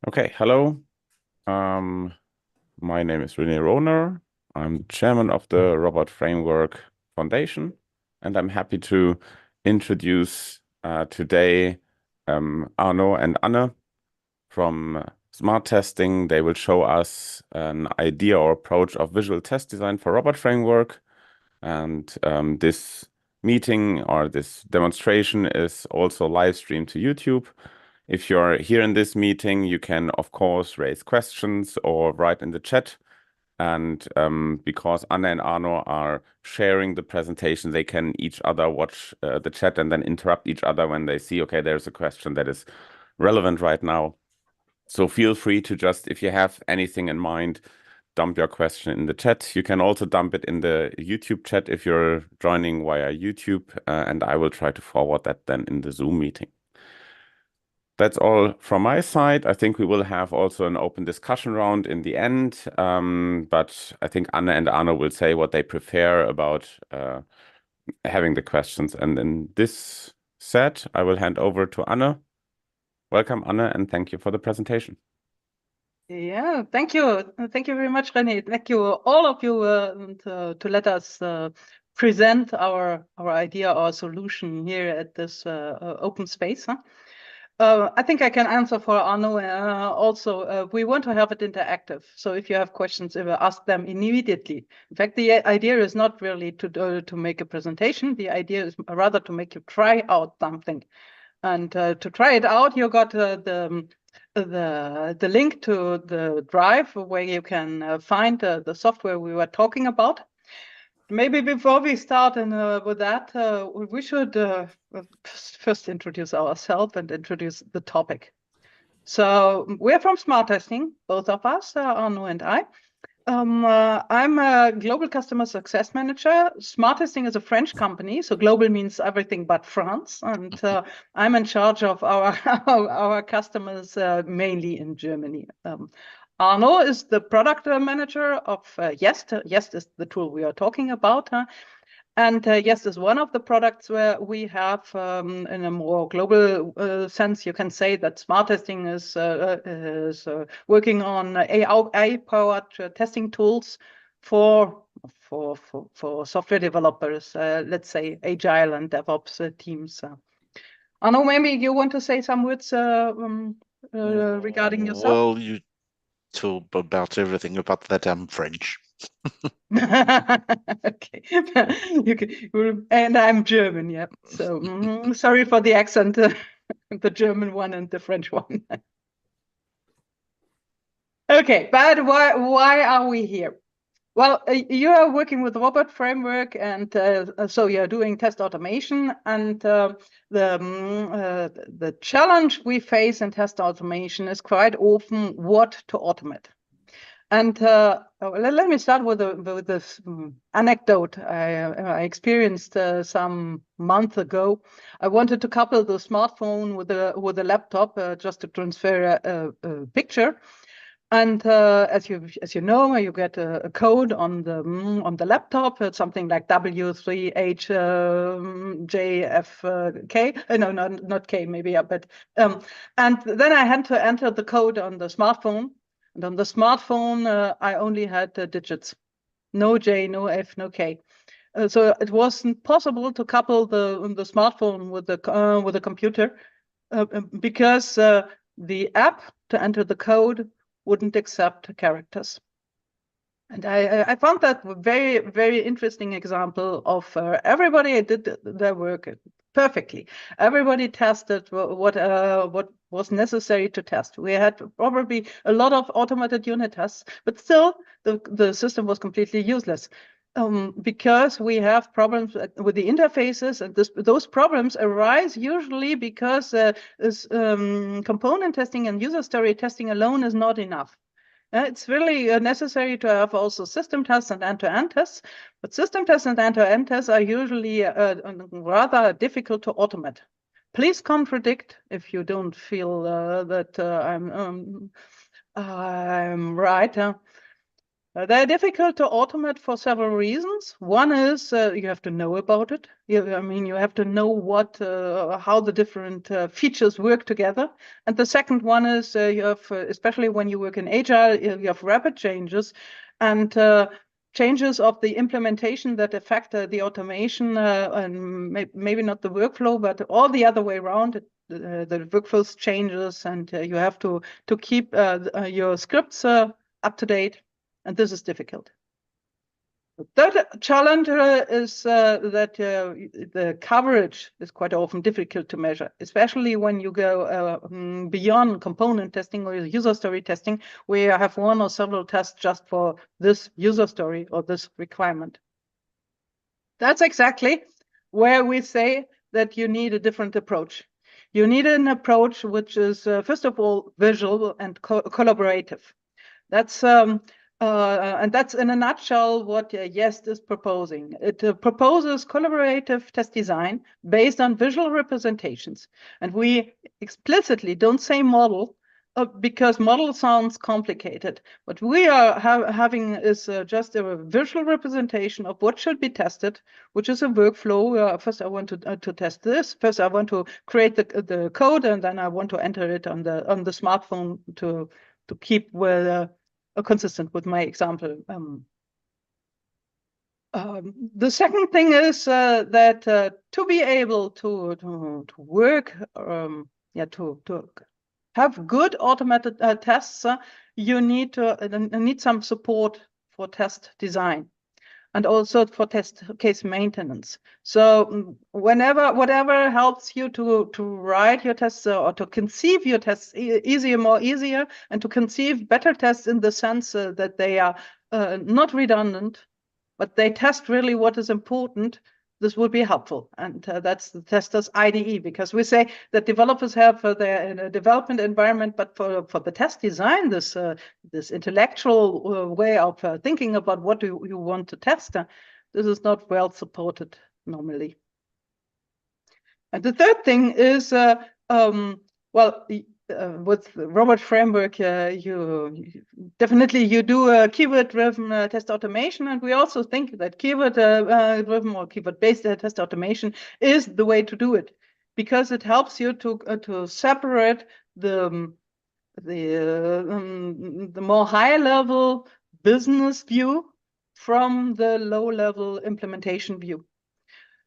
Okay, hello. My name is René Rohner. I'm the chairman of the Robot Framework Foundation, and I'm happy to introduce today Arnaud and Anne from Smart Testing. They will show us an idea or approach of visual test design for Robot Framework. And this meeting or this demonstration is also live streamed to YouTube. If you're here in this meeting, you can, of course, raise questions or write in the chat. And because Anna and Arno are sharing the presentation, they can each other watch the chat and then interrupt each other when they see, okay, there's a question that is relevant right now. So feel free to just, if you have anything in mind, dump your question in the chat. You can also dump it in the YouTube chat if you're joining via YouTube, and I will try to forward that then in the Zoom meeting. That's all from my side. I think we will have also an open discussion round in the end, but I think Anna and Arno will say what they prefer about having the questions. And in this set, I will hand over to Anna. Welcome, Anna, and thank you for the presentation. Yeah, thank you. Thank you very much, René. Thank you, all of you, to let us present our idea, our solution here at this open space. I think I can answer for Arnaud. Also, we want to have it interactive. So if you have questions, ask them immediately. In fact, the idea is not really to make a presentation. The idea is rather to make you try out something. And to try it out, you got the link to the drive where you can find the software we were talking about. Maybe before we start with that, we should first introduce ourselves and introduce the topic. So we're from Smart Testing, both of us, Arnaud and I. I'm a global customer success manager. Smart Testing is a French company, so global means everything but France. And I'm in charge of our customers, mainly in Germany. Arnaud is the product manager of Jest. Jest is the tool we are talking about. And Jest is one of the products where we have, in a more global sense, you can say that Smart Testing is working on AI-powered testing tools for software developers, let's say Agile and DevOps teams. Arnaud, maybe you want to say some words regarding yourself? Well, you talk about everything about that I'm French. Okay. And I'm German, yeah. So sorry for the accent, the German one and the French one. Okay, but why are we here? Well, you are working with the Robot Framework, and so you're doing test automation. And the challenge we face in test automation is quite often what to automate. And let me start with this anecdote I experienced some month ago. I wanted to couple the smartphone with a laptop just to transfer a picture. And as you know, you get a code on the laptop. It's something like W3HJFK. No, not K, maybe, yeah, but and then I had to enter the code on the smartphone. And on the smartphone, I only had digits, no J, no F, no K. So it wasn't possible to couple the smartphone with the computer because the app to enter the code wouldn't accept characters. And I found that very, very interesting example of everybody did their work perfectly. Everybody tested what was necessary to test. We had probably a lot of automated unit tests, but still the system was completely useless. Because we have problems with the interfaces, and those problems arise usually because component testing and user story testing alone is not enough. It's really necessary to have also system tests and end-to-end tests, but system tests and end-to-end tests are usually rather difficult to automate. Please contradict if you don't feel that I'm right. They're difficult to automate for several reasons. One is you have to know about it. You have to know how the different features work together. And the second one is you have, especially when you work in Agile, you have rapid changes and changes of the implementation that affect the automation and maybe not the workflow, but all the other way around. The workflows changes, and you have to keep your scripts up to date. And this is difficult. The third challenge is that the coverage is quite often difficult to measure, especially when you go beyond component testing or user story testing, where you have one or several tests just for this user story or this requirement. That's exactly where we say that you need a different approach. You need an approach which is, first of all, visual and collaborative. That's and that's in a nutshell what YEST is proposing. It proposes collaborative test design based on visual representations. And we explicitly don't say model because model sounds complicated. What we are having is just a visual representation of what should be tested, which is a workflow. First, I want to test this. First, I want to create the code, and then I want to enter it on the smartphone to keep with consistent with my example. The second thing is that to be able to work, to have good automated tests, you need some support for test design and also for test case maintenance. So whatever helps you to write your tests or to conceive your tests easier, and to conceive better tests in the sense that they are not redundant, but they test really what is important, this would be helpful. And that's the tester's IDE, because we say that developers have their development environment, but for the test design, this intellectual way of thinking about what do you want to test, this is not well supported normally. And the third thing is, with Robot Framework, you definitely do a keyword-driven test automation, and we also think that keyword-driven or keyword-based test automation is the way to do it, because it helps you to separate the more high-level business view from the low-level implementation view.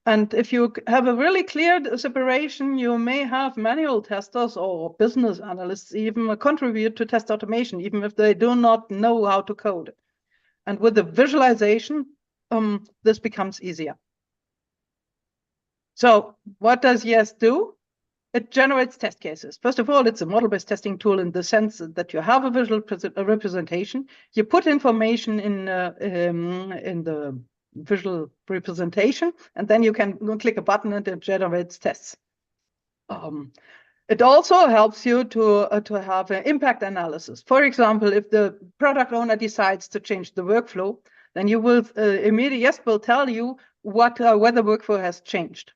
And if you have a really clear separation, you may have manual testers or business analysts even contribute to test automation, even if they do not know how to code. And with the visualization, this becomes easier. So what does YEST do? It generates test cases. First of all, it's a model-based testing tool in the sense that you have a visual representation. You put information in the visual representation, and then you can click a button and it generates tests. It also helps you to have an impact analysis. For example, if the product owner decides to change the workflow, then you will immediately YEST will tell you whether workflow has changed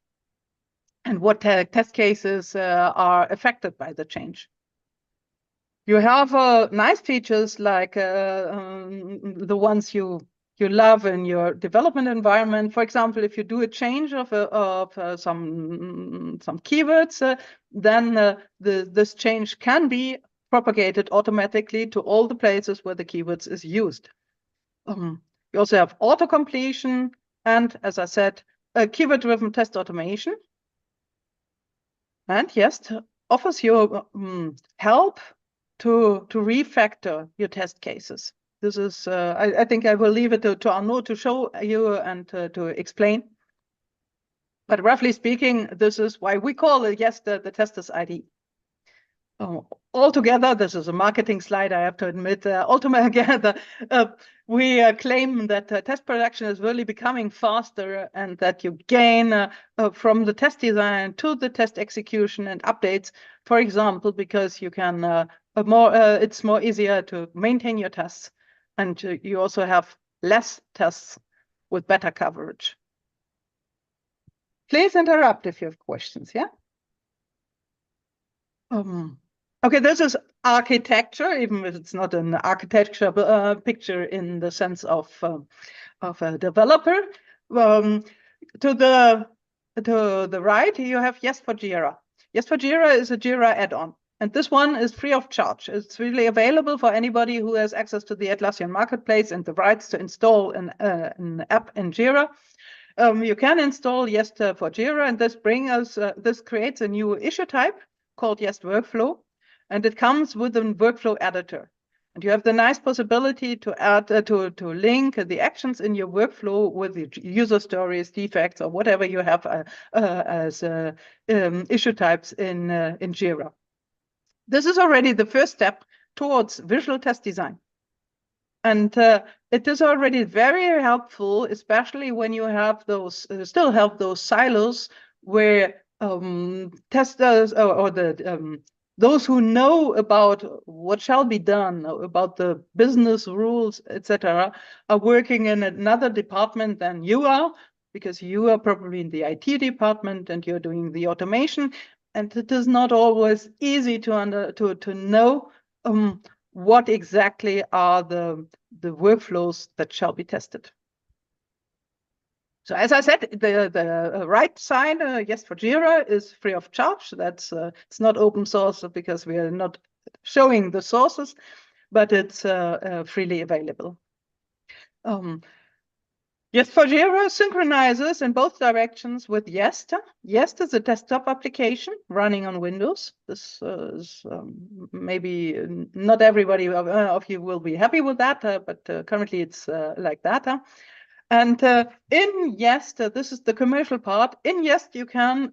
and what test cases are affected by the change. You have nice features like the ones you love in your development environment. For example, if you do a change of some keywords, then this change can be propagated automatically to all the places where the keywords is used. You also have auto completion and, as I said, keyword-driven test automation. And YEST offers you help to refactor your test cases. This is, I think I will leave it to Arnaud to show you and to explain. But roughly speaking, this is why we call it YEST the tester's ID. Altogether, this is a marketing slide, I have to admit. Altogether, we claim that test production is really becoming faster and that you gain from the test design to the test execution and updates, for example, because you can it's more easier to maintain your tests, and you also have less tests with better coverage. Please interrupt if you have questions, yeah? Okay, this is architecture, even if it's not an architecture picture in the sense of a developer. To the right, you have Yes for Jira. Yes for Jira is a Jira add-on. And this one is free of charge. It's really available for anybody who has access to the Atlassian Marketplace and the rights to install an app in Jira. You can install Yes for Jira, and this creates a new issue type called Yes Workflow, and it comes with a workflow editor. And you have the nice possibility to add to link the actions in your workflow with the user stories, defects, or whatever you have as issue types in Jira. This is already the first step towards visual test design. And it is already very helpful, especially when you have those, still have those silos where testers or those who know about what shall be done, about the business rules, etc., are working in another department than you are, because you are probably in the IT department and you're doing the automation. And it is not always easy to know what exactly are the workflows that shall be tested. So as I said, the right side, Yes for Jira, is free of charge. That's it's not open source because we are not showing the sources, but it's freely available. Yes for Jira synchronizes in both directions with Jest. Jest is a desktop application running on Windows. This is maybe not everybody of you will be happy with that, but currently it's like that. And in Jest, this is the commercial part. In Jest, you can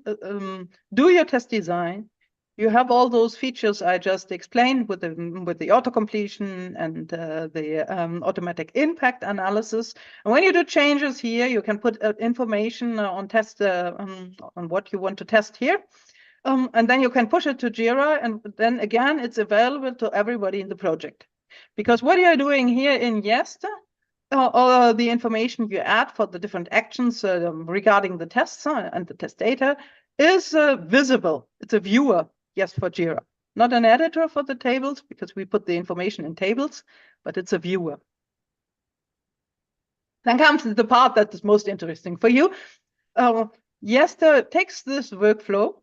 do your test design. You have all those features I just explained with the auto completion and the automatic impact analysis. And when you do changes here, you can put information on test on what you want to test here. And then you can push it to Jira, and then again, it's available to everybody in the project. Because what you're doing here in Jest, all the information you add for the different actions regarding the tests and the test data is visible. It's a viewer, Yes for Jira. Not an editor for the tables, because we put the information in tables, but it's a viewer. Then comes the part that is most interesting for you. Yes takes this workflow,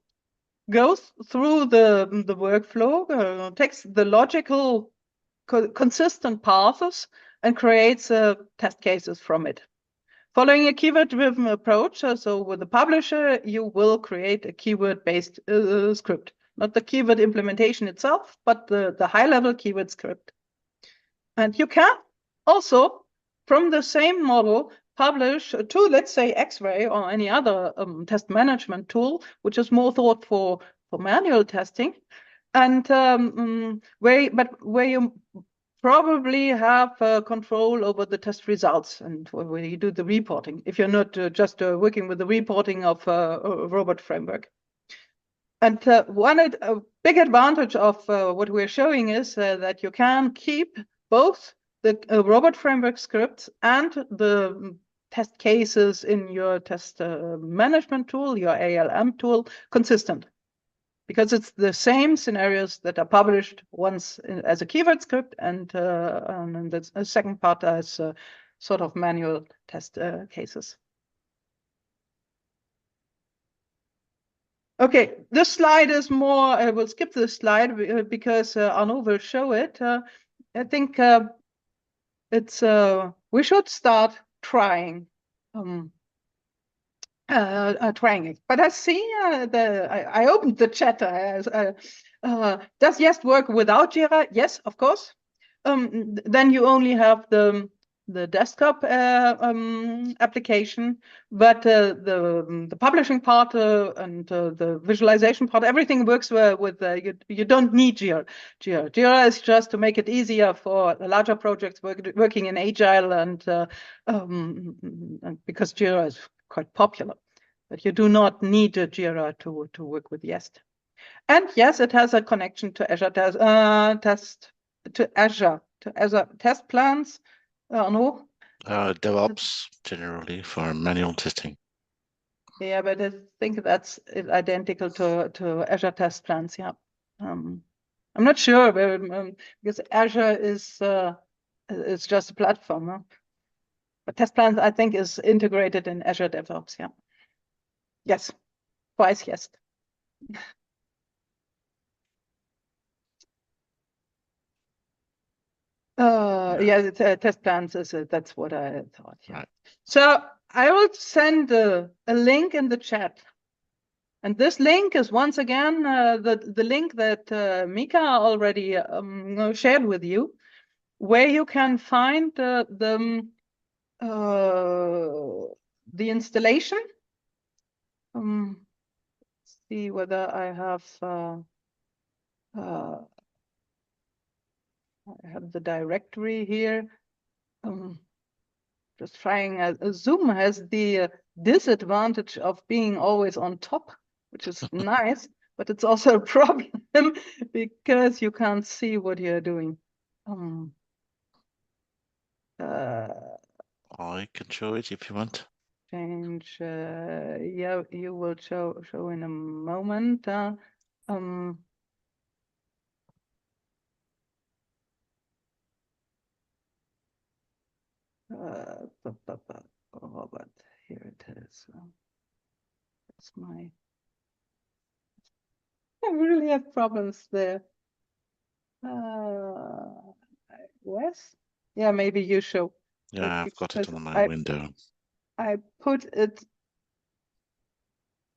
goes through the workflow, takes the logical, consistent paths, and creates test cases from it. Following a keyword-driven approach, so with the publisher, you will create a keyword-based script. Not the keyword implementation itself, but the high-level keyword script. And you can also, from the same model, publish to, let's say, X-Ray or any other test management tool, which is more thought for manual testing, and where you probably have control over the test results and where you do the reporting, if you're not just working with the reporting of a robot framework. And one big advantage of what we're showing is that you can keep both the robot framework scripts and the test cases in your test management tool, your ALM tool, consistent. Because it's the same scenarios that are published once as a keyword script and the second part as sort of manual test cases. Okay, this slide is more, I will skip this slide because Arnaud will show it. I think it's we should start trying. Trying it, but I see I opened the chat. Does Jest work without Jira? Yes, of course. Then you only have the desktop application, but the publishing part and the visualization part, everything works with you don't need Jira. Jira is just to make it easier for larger projects working in Agile and because Jira is quite popular, but you do not need a Jira to work with Jest. And yes, it has a connection to Azure Azure test plans. Arnaud? DevOps generally for manual testing. Yeah, but I think that's identical to Azure test plans. Yeah. I'm not sure, but, because Azure is just a platform. Huh? But test plans, I think, is integrated in Azure DevOps. Yeah. Yes. Twice, yes. Yeah, the test plans is that's what I thought. Yeah. Right. So I will send a link in the chat, and this link is once again the link that Mika already shared with you, where you can find the installation. Let's see whether I have the directory here. Just trying. Zoom has the disadvantage of being always on top, which is nice, but it's also a problem because you can't see what you're doing. I can show it if you want. Change. Yeah, you will show in a moment. Robert, here it is. That's my. I really have problems there. Wes? Yeah, maybe you show. Yeah, I've got it Because on my window. I put it.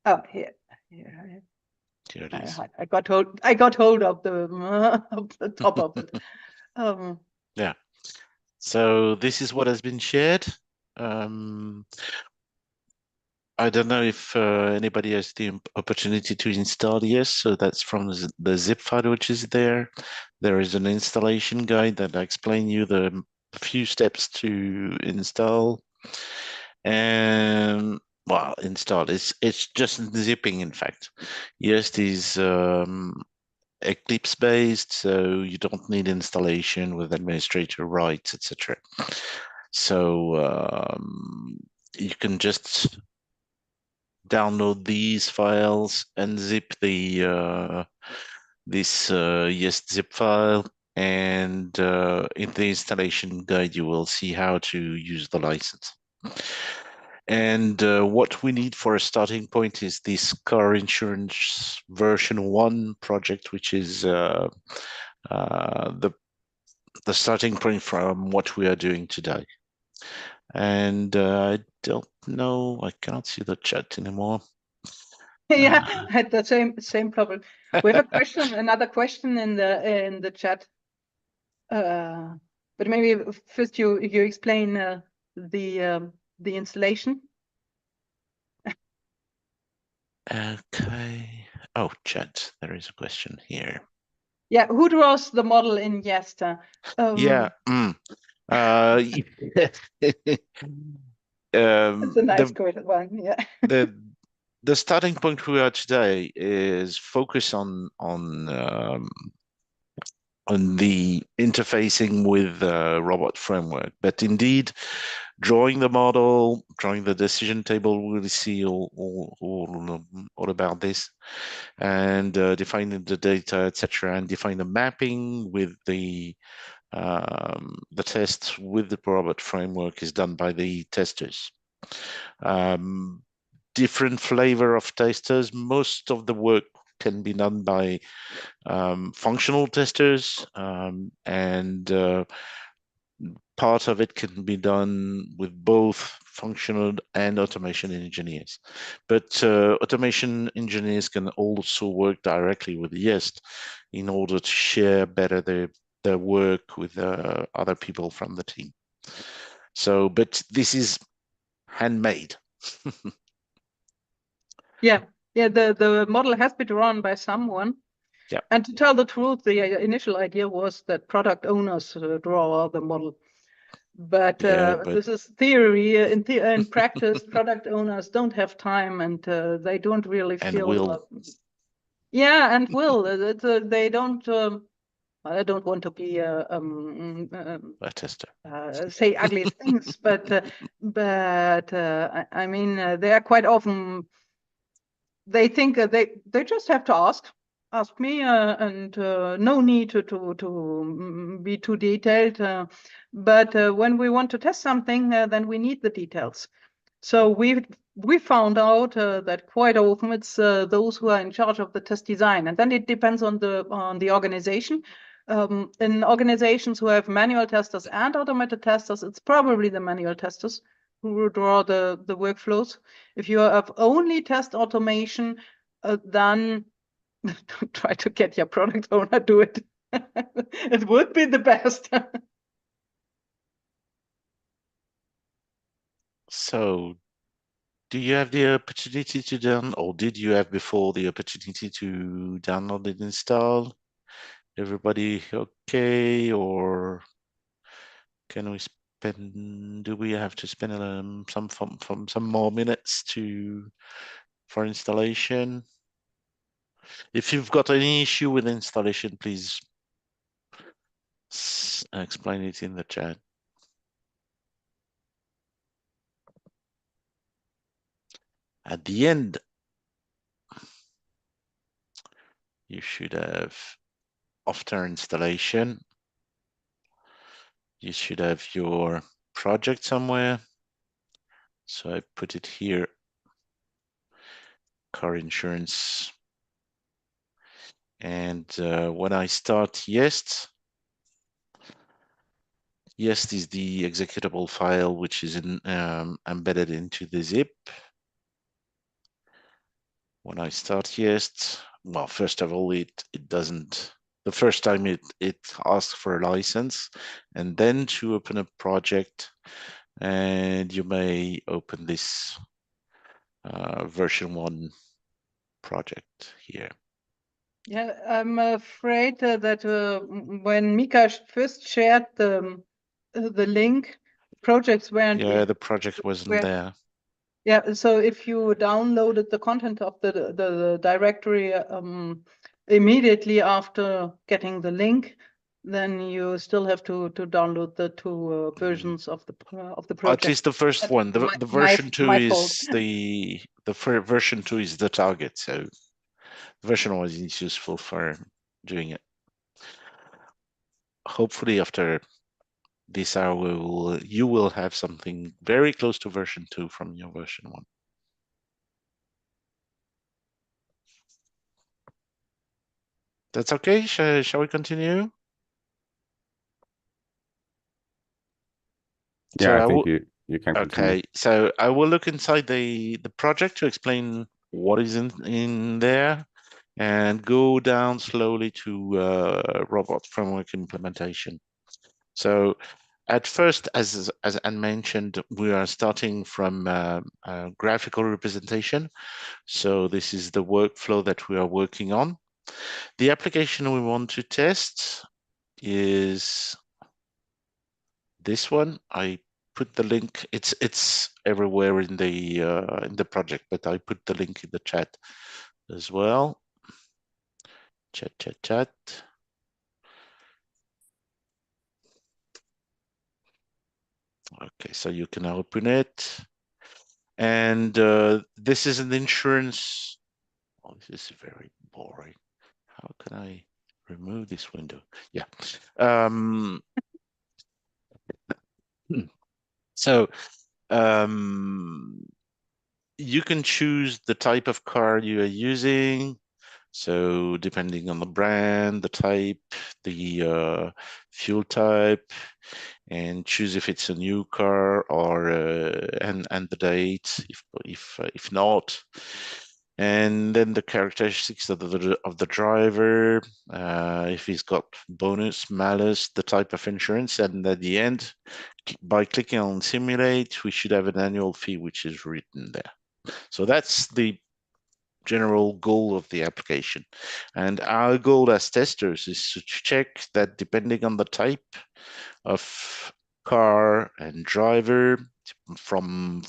Oh, here. Here it is. I got hold. I got hold of the top of it. Yeah. So this is what has been shared. I don't know if anybody has the opportunity to install. Yes, so that's from the zip file which is there. There is an installation guide that explains you the few steps to install. And well, install. It's just zipping, in fact. Yes, is Eclipse based, so you don't need installation with administrator rights, etc. So you can just download these files and zip the this yes zip file, and in the installation guide you will see how to use the license. And what we need for a starting point is this car insurance version 1 project, which is the starting point from what we are doing today. And I don't know, I can't see the chat anymore. Yeah, I had the same problem. We have a question, another question in the chat. But maybe first you explain the installation. Okay. Oh, chat. There is a question here. Yeah, who draws the model in Yesta? Yeah. It's a nice one. Yeah. The starting point we are today is focus on the interfacing with robot framework, but indeed drawing the model, drawing the decision table, we'll see all about this, and defining the data, etc., and define the mapping with the test with the robot framework is done by the testers. Different flavor of testers. Most of the work can be done by functional testers, and part of it can be done with both functional and automation engineers. But automation engineers can also work directly with YEST in order to share better their work with other people from the team. So, but this is handmade. Yeah, the model has been drawn by someone. Yeah. And to tell the truth, the initial idea was that product owners draw the model. But, this is theory. In practice, product owners don't have time, and they don't really feel. And will. Yeah, and will. They don't. I don't want to be a tester. Say ugly things, but I mean, they are quite often. They think they just have to ask. ask me, and no need to be too detailed. But when we want to test something, then we need the details. So we found out that quite often it's those who are in charge of the test design, and then it depends on the organization. In organizations who have manual testers and automated testers, it's probably the manual testers who draw the workflows. If you have only test automation, then try to get your product owner do it. It would be the best. So, do you have the opportunity to download, or did you have before the opportunity to download and install? Everybody okay, or can we spend? Do we have to spend some more minutes for installation? If you've got any issue with installation, please explain it in the chat. At the end, you should have, after installation, you should have your project somewhere. So I put it here, car insurance. And when I start Jest is the executable file which is embedded into the zip. When I start Jest, well, first of all, it doesn't. The first time it asks for a license, and then to open a project, and you may open this version 1 project here. Yeah, I'm afraid that when Mika first shared the link, projects weren't. Yeah, the project wasn't there. Yeah, so if you downloaded the content of the directory immediately after getting the link, then you still have to download the two versions of the project. At least the first one. The version 2 is the version 2 is the target. So version 1 is useful for doing it. Hopefully after this hour you will have something very close to version 2 from your version 1. That's okay. Shall we continue? Yeah, So I think you can continue. Okay, so I will look inside the project to explain what is in there, and go down slowly to robot framework implementation. So at first, as Anne mentioned, we are starting from graphical representation. So this is the workflow that we are working on. The application we want to test is this one. I put the link. It's everywhere in the project, but I put the link in the chat as well. Chat. Okay, so you can open it, and this is an insurance. Oh, this is very boring. How can I remove this window? Yeah. So you can choose the type of car you are using. So depending on the brand, the type, the fuel type, and choose if it's a new car or and the date if not, and then the characteristics of the driver, if he's got bonus, malus, the type of insurance, and at the end, by clicking on simulate, we should have an annual fee which is written there. So that's the general goal of the application. And our goal as testers is to check that depending on the type of car and driver from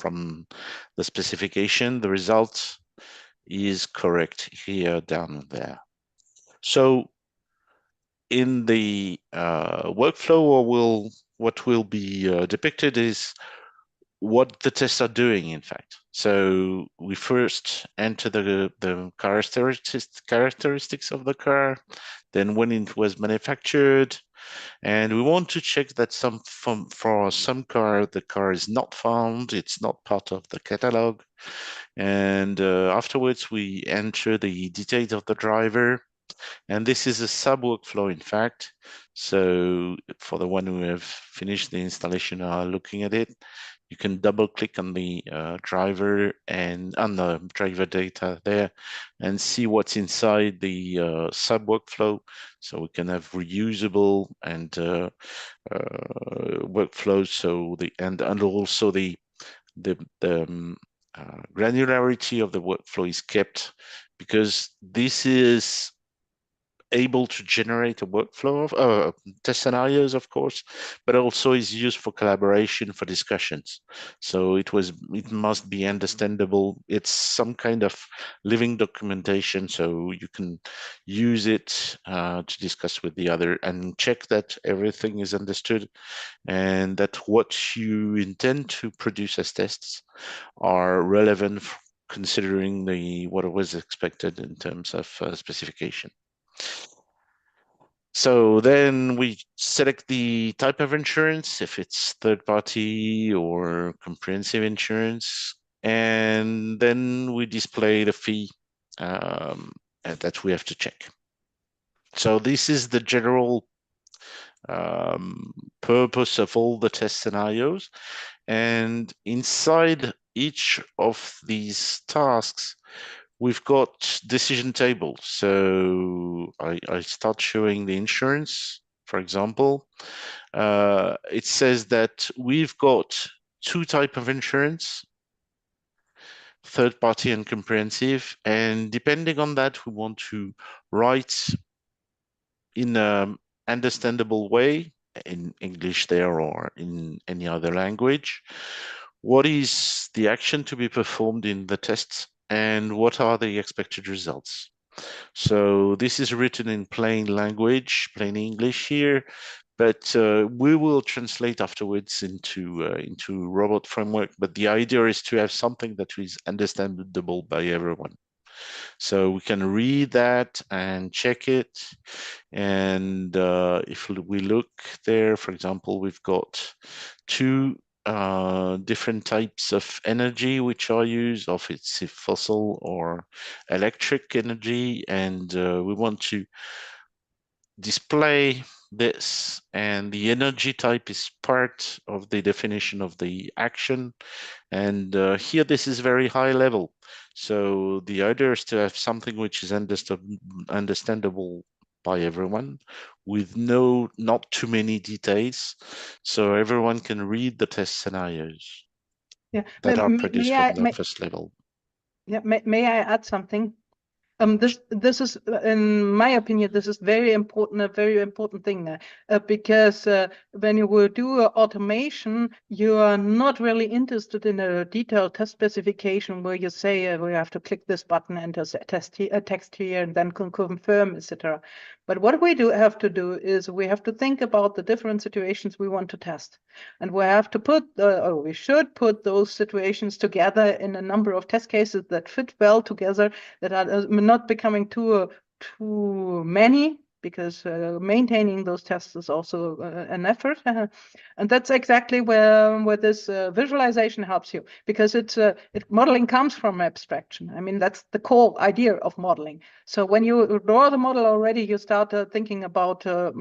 the specification, the result is correct here, down there. So in the workflow, what will be depicted is what the tests are doing, in fact. So we first enter the characteristics of the car, then when it was manufactured, and we want to check that for some car, the car is not found, it's not part of the catalog. And afterwards, we enter the details of the driver. And this is a sub workflow, in fact. So for the one who have finished the installation are looking at it, you can double click on the driver and on the driver data there and see what's inside the sub workflow. So we can have reusable and workflows. So and also the granularity of the workflow is kept, because this is able to generate a workflow of test scenarios, of course, but also is used for collaboration, for discussions. So it must be understandable. It's some kind of living documentation, so you can use it to discuss with the other and check that everything is understood and that what you intend to produce as tests are relevant considering what was expected in terms of specification. So then we select the type of insurance, if it's third party or comprehensive insurance, and then we display the fee that we have to check. So this is the general purpose of all the test scenarios. And inside each of these tasks, we've got decision tables. So I start showing the insurance, for example. It says that we've got two types of insurance, third party and comprehensive. And depending on that, we want to write in an understandable way, in English there or in any other language, what is the action to be performed in the tests and what are the expected results. So this is written in plain language, plain English here, but we will translate afterwards into robot framework. But the idea is to have something that is understandable by everyone. So we can read that and check it. And if we look there, for example, we've got two different types of energy which are used, of it's fossil or electric energy, and we want to display this, and the energy type is part of the definition of the action. And here this is very high level, so the idea is to have something which is understandable by everyone, with not too many details, so everyone can read the test scenarios that are produced from the first level. Yeah, may I add something? This is, in my opinion, this is very important, a very important thing, because when you will do automation, you are not really interested in a detailed test specification where you say we have to click this button, enter text here, and then confirm, etc. But what we have to do is we have to think about the different situations we want to test, and we have to put, or we should put those situations together in a number of test cases that fit well together, that are not becoming too many, because maintaining those tests is also an effort. And that's exactly where this visualization helps you, because modeling comes from abstraction. I mean, that's the core idea of modeling. So when you draw the model already, you start thinking about a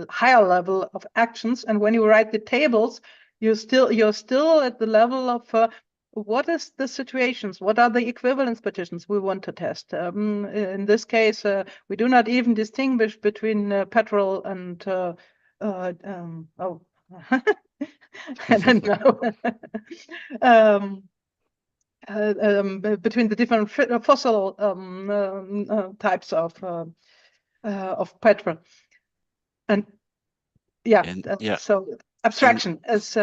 higher level of actions. And when you write the tables, you're still at the level of what is the situations? What are the equivalence petitions we want to test? In this case, we do not even distinguish between petrol and I don't know. Between the different fossil types of petrol, and so abstraction is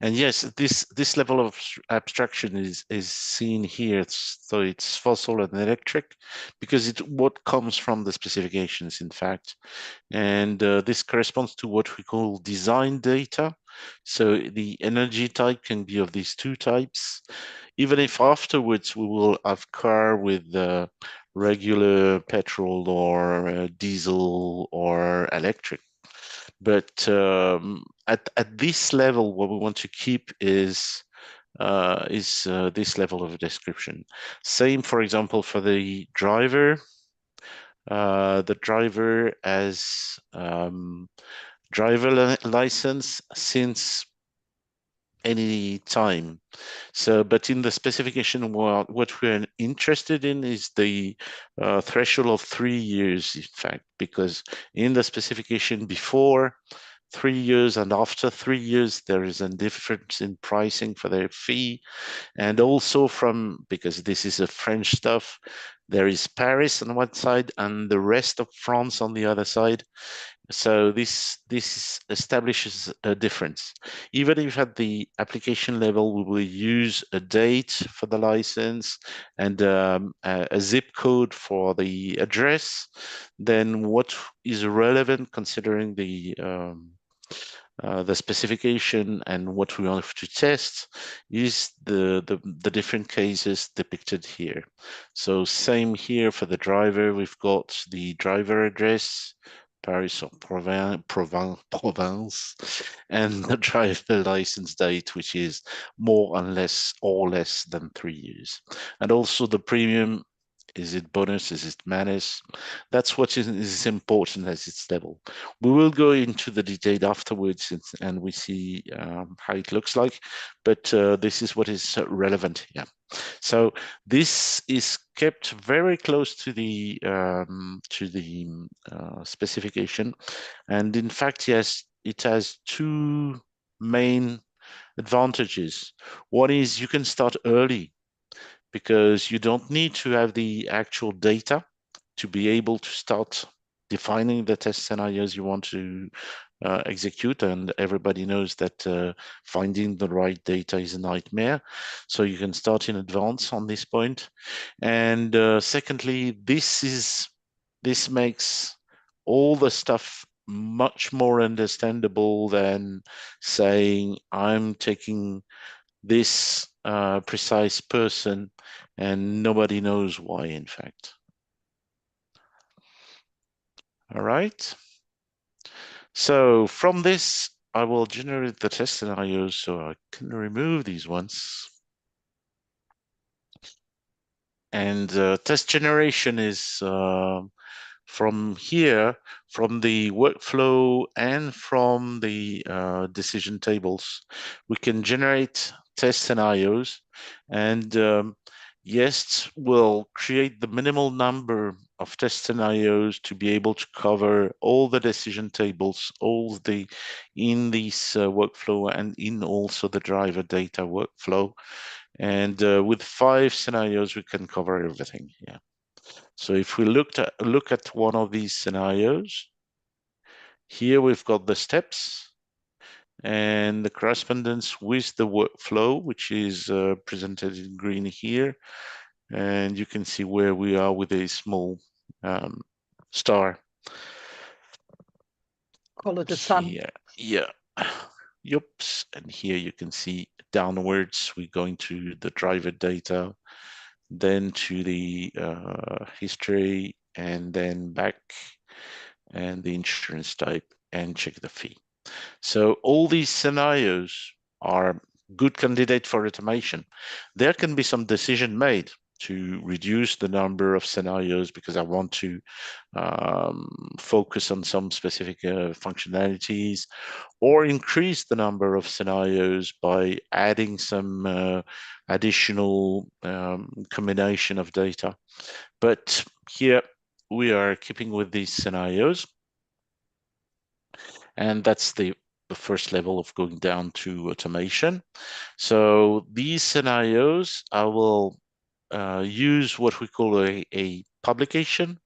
And yes, this level of abstraction is seen here. So it's fossil and electric, because it's what comes from the specifications, in fact. And this corresponds to what we call design data. So the energy type can be of these two types, even if afterwards we will have car with regular petrol or diesel or electric. But at this level, what we want to keep is this level of description. Same, for example, for the driver. The driver has driver license since any time. So, but in the specification, what we're interested in is the threshold of 3 years, in fact, because in the specification before 3 years and after 3 years, there is a difference in pricing for their fee. And also because this is a French stuff, there is Paris on one side and the rest of France on the other side. So this establishes a difference. Even if at the application level, we will use a date for the license and a zip code for the address, then what is relevant considering the specification and what we want to test is the different cases depicted here. So same here for the driver, we've got the driver address, Paris or Provence, and the driver license date, which is more or less than 3 years. And also the premium, is it bonus, is it manus? That's what is important at its level. We will go into the detail afterwards and we see how it looks like, but this is what is relevant here. So this is kept very close to the specification, and in fact, yes, it has two main advantages. One is you can start early because you don't need to have the actual data to be able to start defining the test scenarios you want to execute, and everybody knows that finding the right data is a nightmare. So you can start in advance on this point. And secondly, this makes all the stuff much more understandable than saying I'm taking this precise person and nobody knows why, in fact. All right. So from this, I will generate the test scenarios so I can remove these ones. And test generation is from here, from the workflow and from the decision tables, we can generate test scenarios. And yes, we'll create the minimal number of test scenarios to be able to cover all the decision tables, in this workflow and in also the driver data workflow. And with 5 scenarios, we can cover everything. Yeah. So if we look at one of these scenarios, here we've got the steps and the correspondence with the workflow, which is presented in green here. And you can see where we are with a small star. Call it the sun. Yeah. Yups. And here you can see downwards, we're going to the driver data, then to the history, and then back, and the insurance type, and check the fee. So all these scenarios are good candidate for automation. There can be some decision made to reduce the number of scenarios because I want to focus on some specific functionalities, or increase the number of scenarios by adding some additional combination of data. But here we are keeping with these scenarios. And that's the first level of going down to automation. So these scenarios, I will use what we call a publication.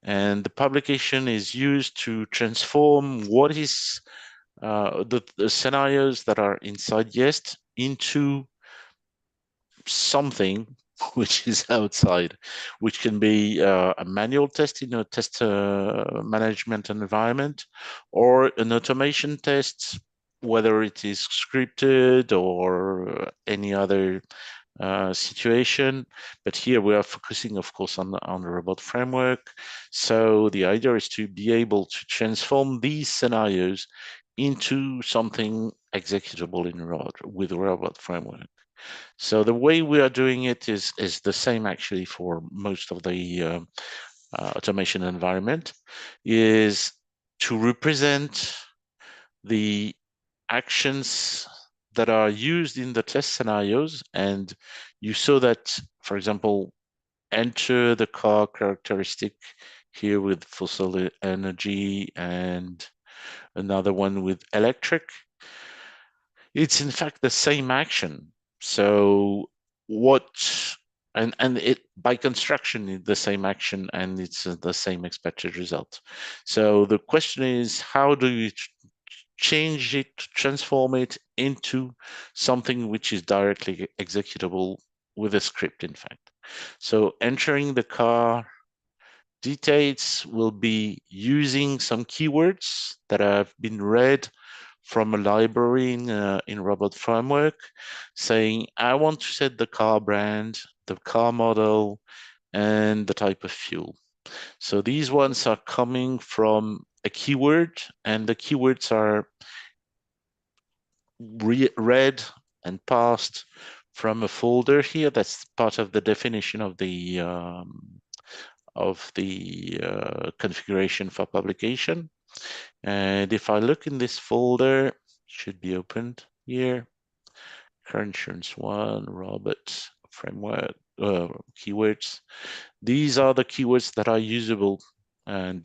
And the publication is used to transform what is the scenarios that are inside YEST into something which is outside, which can be a manual test in a test management environment, or an automation test whether it is scripted or any other situation. But here we are focusing, of course, on the robot framework. So the idea is to be able to transform these scenarios into something executable in with robot framework. So the way we are doing it is the same actually for most of the automation environment, is to represent the actions that are used in the test scenarios. And you saw that, for example, enter the car characteristic here with fossil energy and another one with electric. It's in fact the same action. So what, and it by construction, the same action, and it's the same expected result. So the question is, how do you change it, transform it into something which is directly executable with a script, in fact? So entering the car details will be using some keywords that have been read from a library in Robot Framework, saying, I want to set the car brand, the car model, and the type of fuel. So these ones are coming from a keyword, and the keywords are read and passed from a folder here. That's part of the definition of the configuration for publication. And if I look in this folder, it should be opened here. Car insurance one, Robot framework, keywords. These are the keywords that are usable and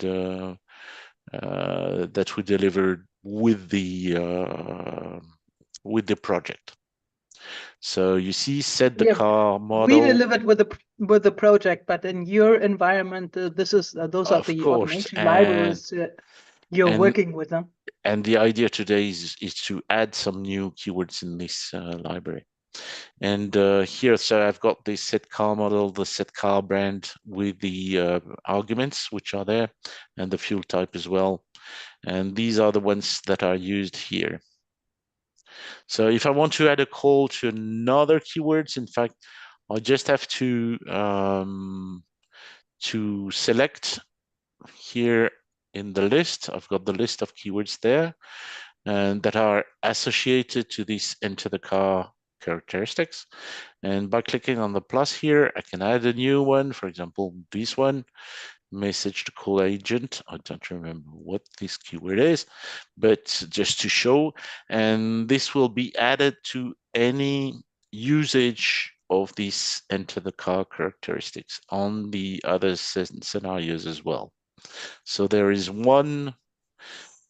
that we delivered with the project. So you see, set the car model. We delivered with the project, but in your environment, this is those are the automation libraries you're working with them. And the idea today is to add some new keywords in this library. And here, so I've got the set car model, the set car brand with the arguments which are there, and the fuel type as well. And these are the ones that are used here. So if I want to add a call to another keywords, in fact, I just have to select here in the list. I've got the list of keywords there, and that are associated to this enter the car characteristics. And by clicking on the plus here, I can add a new one. For example, this one, message to call agent. I don't remember what this keyword is, but just to show. And this will be added to any usage of these enter the car characteristics on the other scenarios as well. So there is one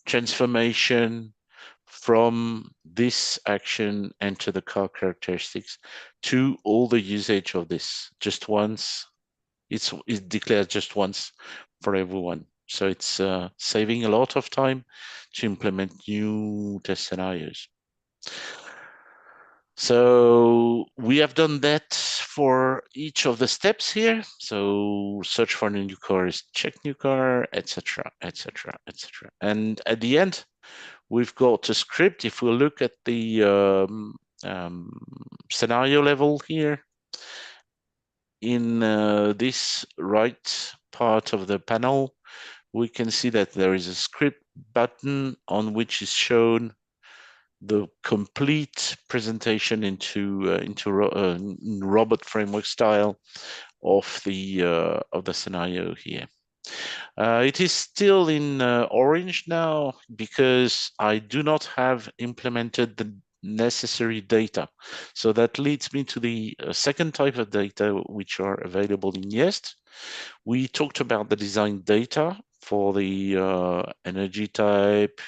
transformation from this action enter the car characteristics to all the usage of this just once. It's declared just once for everyone. So it's saving a lot of time to implement new test scenarios. So we have done that for each of the steps here. So search for a new car is check new car, etc., etc., etc. And at the end, we've got a script. If we look at the scenario level here, in this right part of the panel, we can see that there is a script button on which is shown the complete presentation into robot framework style of the scenario here. It is still in orange now because I do not have implemented the necessary data. So that leads me to the second type of data which are available in YEST. We talked about the design data for the energy type,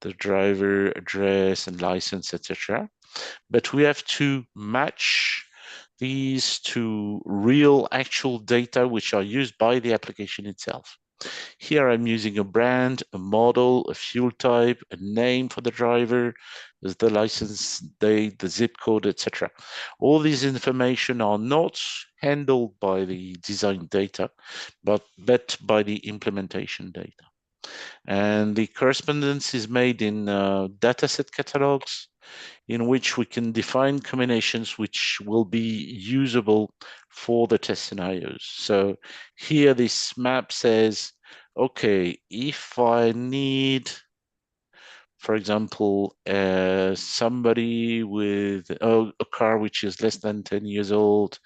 the driver address and license, etc. But we have to match these to real actual data which are used by the application itself. Here I'm using a brand, a model, a fuel type, a name for the driver, the license date, the zip code, etc. All these information are not handled by the design data, but by the implementation data. And the correspondence is made in dataset catalogs, in which we can define combinations which will be usable for the test scenarios. So here this map says, okay, if I need, for example, somebody with a car which is less than 10 years old,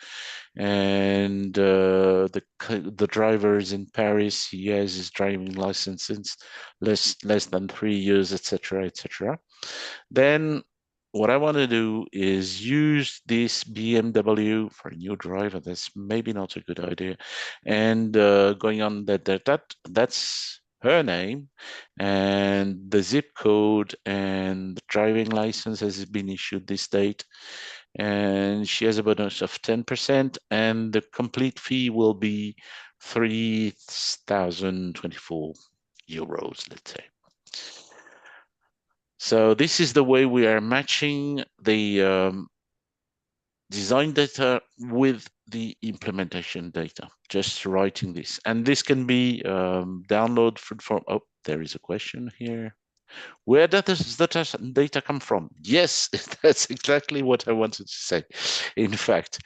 and the driver is in Paris, he has his driving license since less than 3 years, etc., etc. Then what I want to do is use this BMW for a new driver. That's maybe not a good idea. And going on that's her name, and the zip code and the driving license has been issued this date. And she has a bonus of 10%, and the complete fee will be 3,024 euros, let's say. So this is the way we are matching the design data with the implementation data, just writing this. And this can be downloaded from, oh, there is a question here. Where does the data come from? Yes, that's exactly what I wanted to say, in fact.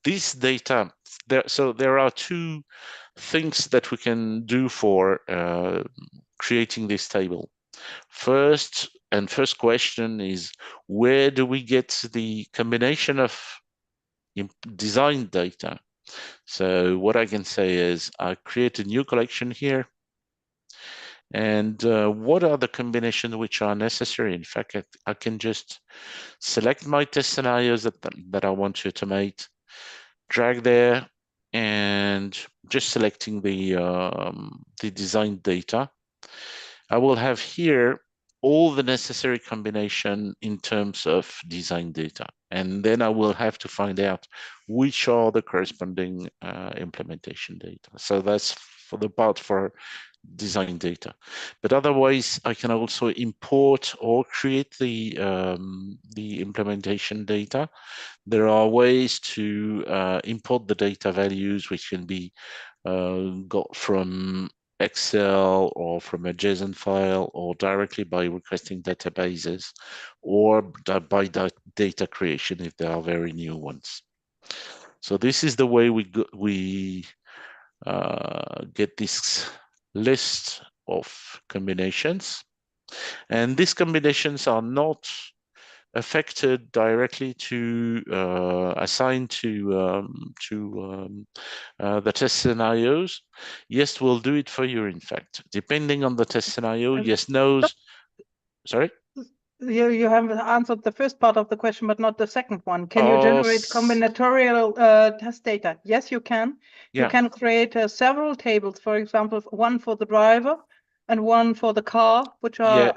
This data, so there are two things that we can do for creating this table. First question is, where do we get the combination of design data? So what I can say is I create a new collection here. And what are the combinations which are necessary? In fact, I can just select my test scenarios that I want to automate, drag there, and just selecting the design data. I will have here all the necessary combination in terms of design data. And then I will have to find out which are the corresponding implementation data. So that's for the part for design data. But otherwise, I can also import or create the implementation data. There are ways to import the data values, which can be got from Excel or from a JSON file, or directly by requesting databases, or by data creation if there are very new ones. So this is the way we get this list of combinations. And these combinations are not affected directly to assign to the test scenarios. Yes, we'll do it for you, in fact. Depending on the test scenario, yes knows. Sorry? You haven't answered the first part of the question, but not the second one. Can you generate combinatorial test data? Yes, you can. Yeah. You can create several tables, for example, one for the driver and one for the car, which are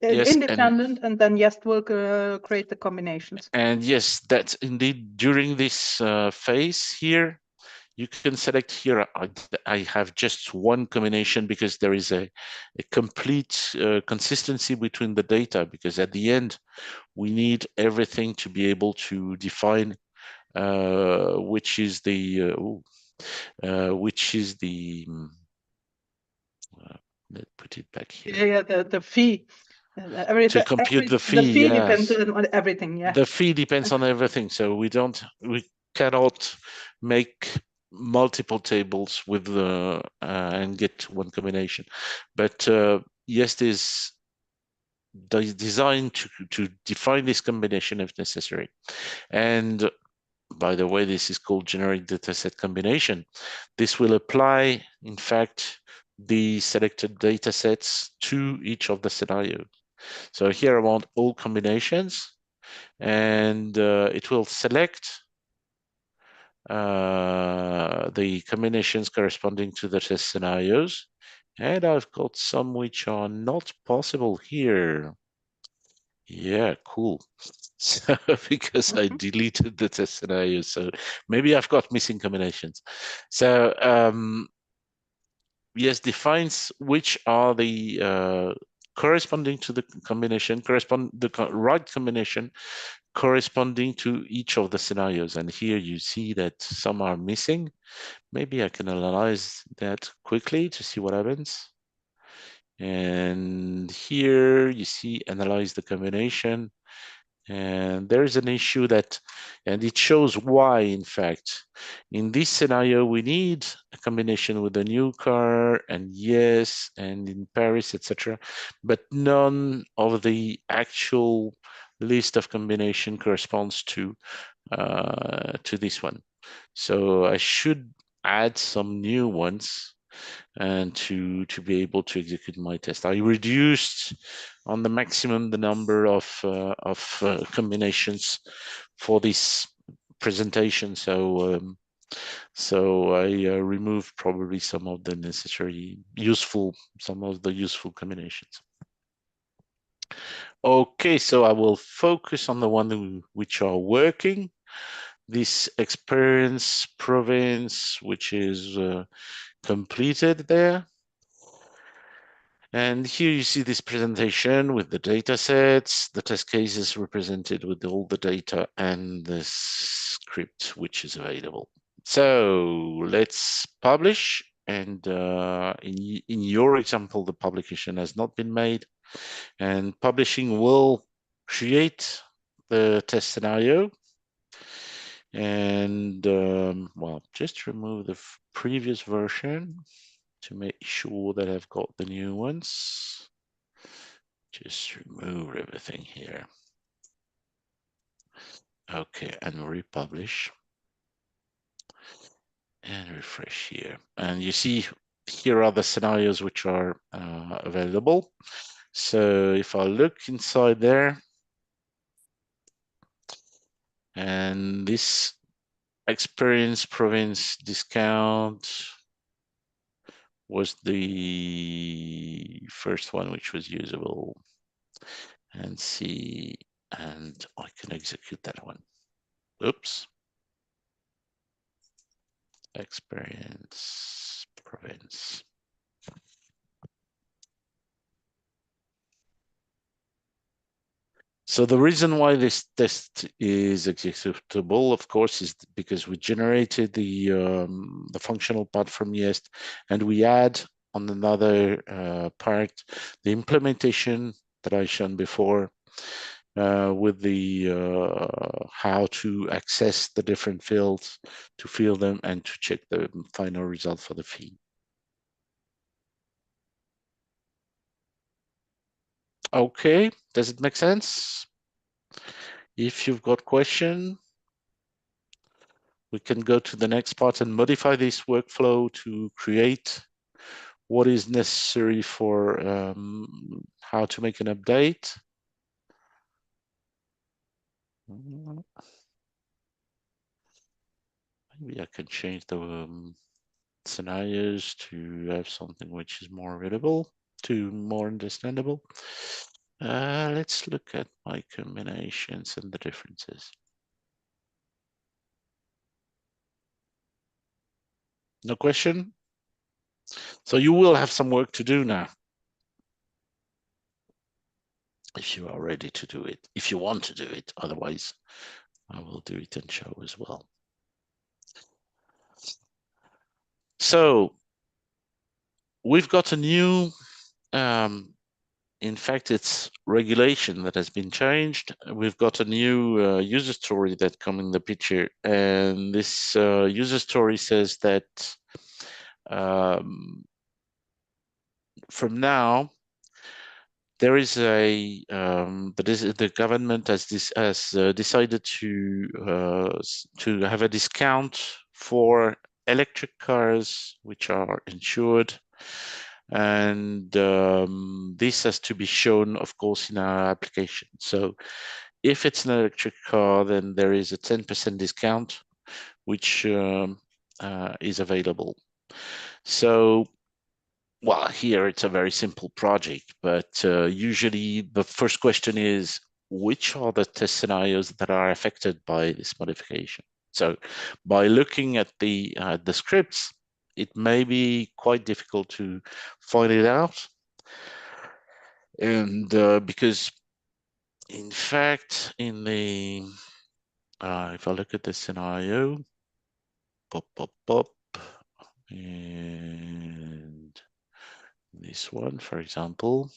independent, and then yes, we'll create the combinations. And yes, that's indeed during this phase here. You can select here, I have just one combination because there is a complete consistency between the data, because at the end, we need everything to be able to define which is the, let's put it back here. Yeah, the fee. To compute the fee, the fee depends on everything. Yeah, the fee depends on everything. So we cannot make multiple tables with and get one combination. But yes, there's designed to define this combination if necessary. And by the way, this is called generic dataset combination. This will apply, in fact, the selected datasets to each of the scenarios. So here I want all combinations, and it will select the combinations corresponding to the test scenarios. And I've got some which are not possible here. Yeah, cool. So because I deleted the test scenarios, so maybe I've got missing combinations. So yes, defines which are the corresponding to the combination, right combination corresponding to each of the scenarios. And here you see that some are missing. Maybe I can analyze that quickly to see what happens. And here you see analyze the combination. And there is an issue that, and it shows why, in fact, in this scenario, we need a combination with a new car and yes, and in Paris, etc. But none of the actual list of combination corresponds to this one. So I should add some new ones and to be able to execute my test. I reduced on the maximum the number of combinations for this presentation. So I removed probably some of the necessary some of the useful combinations. Okay, so I will focus on the one which are working. This experience province, which is completed there. And here you see this presentation with the data sets, the test cases represented with all the data and the script which is available. So let's publish. And in your example, the publication has not been made. And publishing will create the test scenario. And well, just remove the previous version to make sure that I've got the new ones. Just remove everything here. Okay, and republish. And refresh here. And you see here are the scenarios which are available. So if I look inside there, and this experience province discount was the first one which was usable. And see, and I can execute that one. Oops. Experience province. So the reason why this test is executable, of course, is because we generated the functional part from YEST, and we add on another part the implementation that I shown before with the how to access the different fields, to fill them, and to check the final result for the fee. Okay, does it make sense? If you've got question, we can go to the next part and modify this workflow to create what is necessary for how to make an update. Maybe I can change the scenarios to have something which is more readable, more understandable. Let's look at my combinations and the differences. No question? So you will have some work to do now. If you are ready to do it, if you want to do it, otherwise I will do it and show as well. So we've got a new, in fact, it's regulation that has been changed. We've got a new user story that comes in the picture. And this user story says that from now, there is a the government has decided to have a discount for electric cars which are insured, and this has to be shown, of course, in our application. So if it's an electric car, then there is a 10% discount which is available. So well, here it's a very simple project, but usually the first question is, which are the test scenarios that are affected by this modification? So by looking at the scripts, it may be quite difficult to find it out. And because in fact, in the if I look at the scenario, pop, pop, pop, and this one, for example,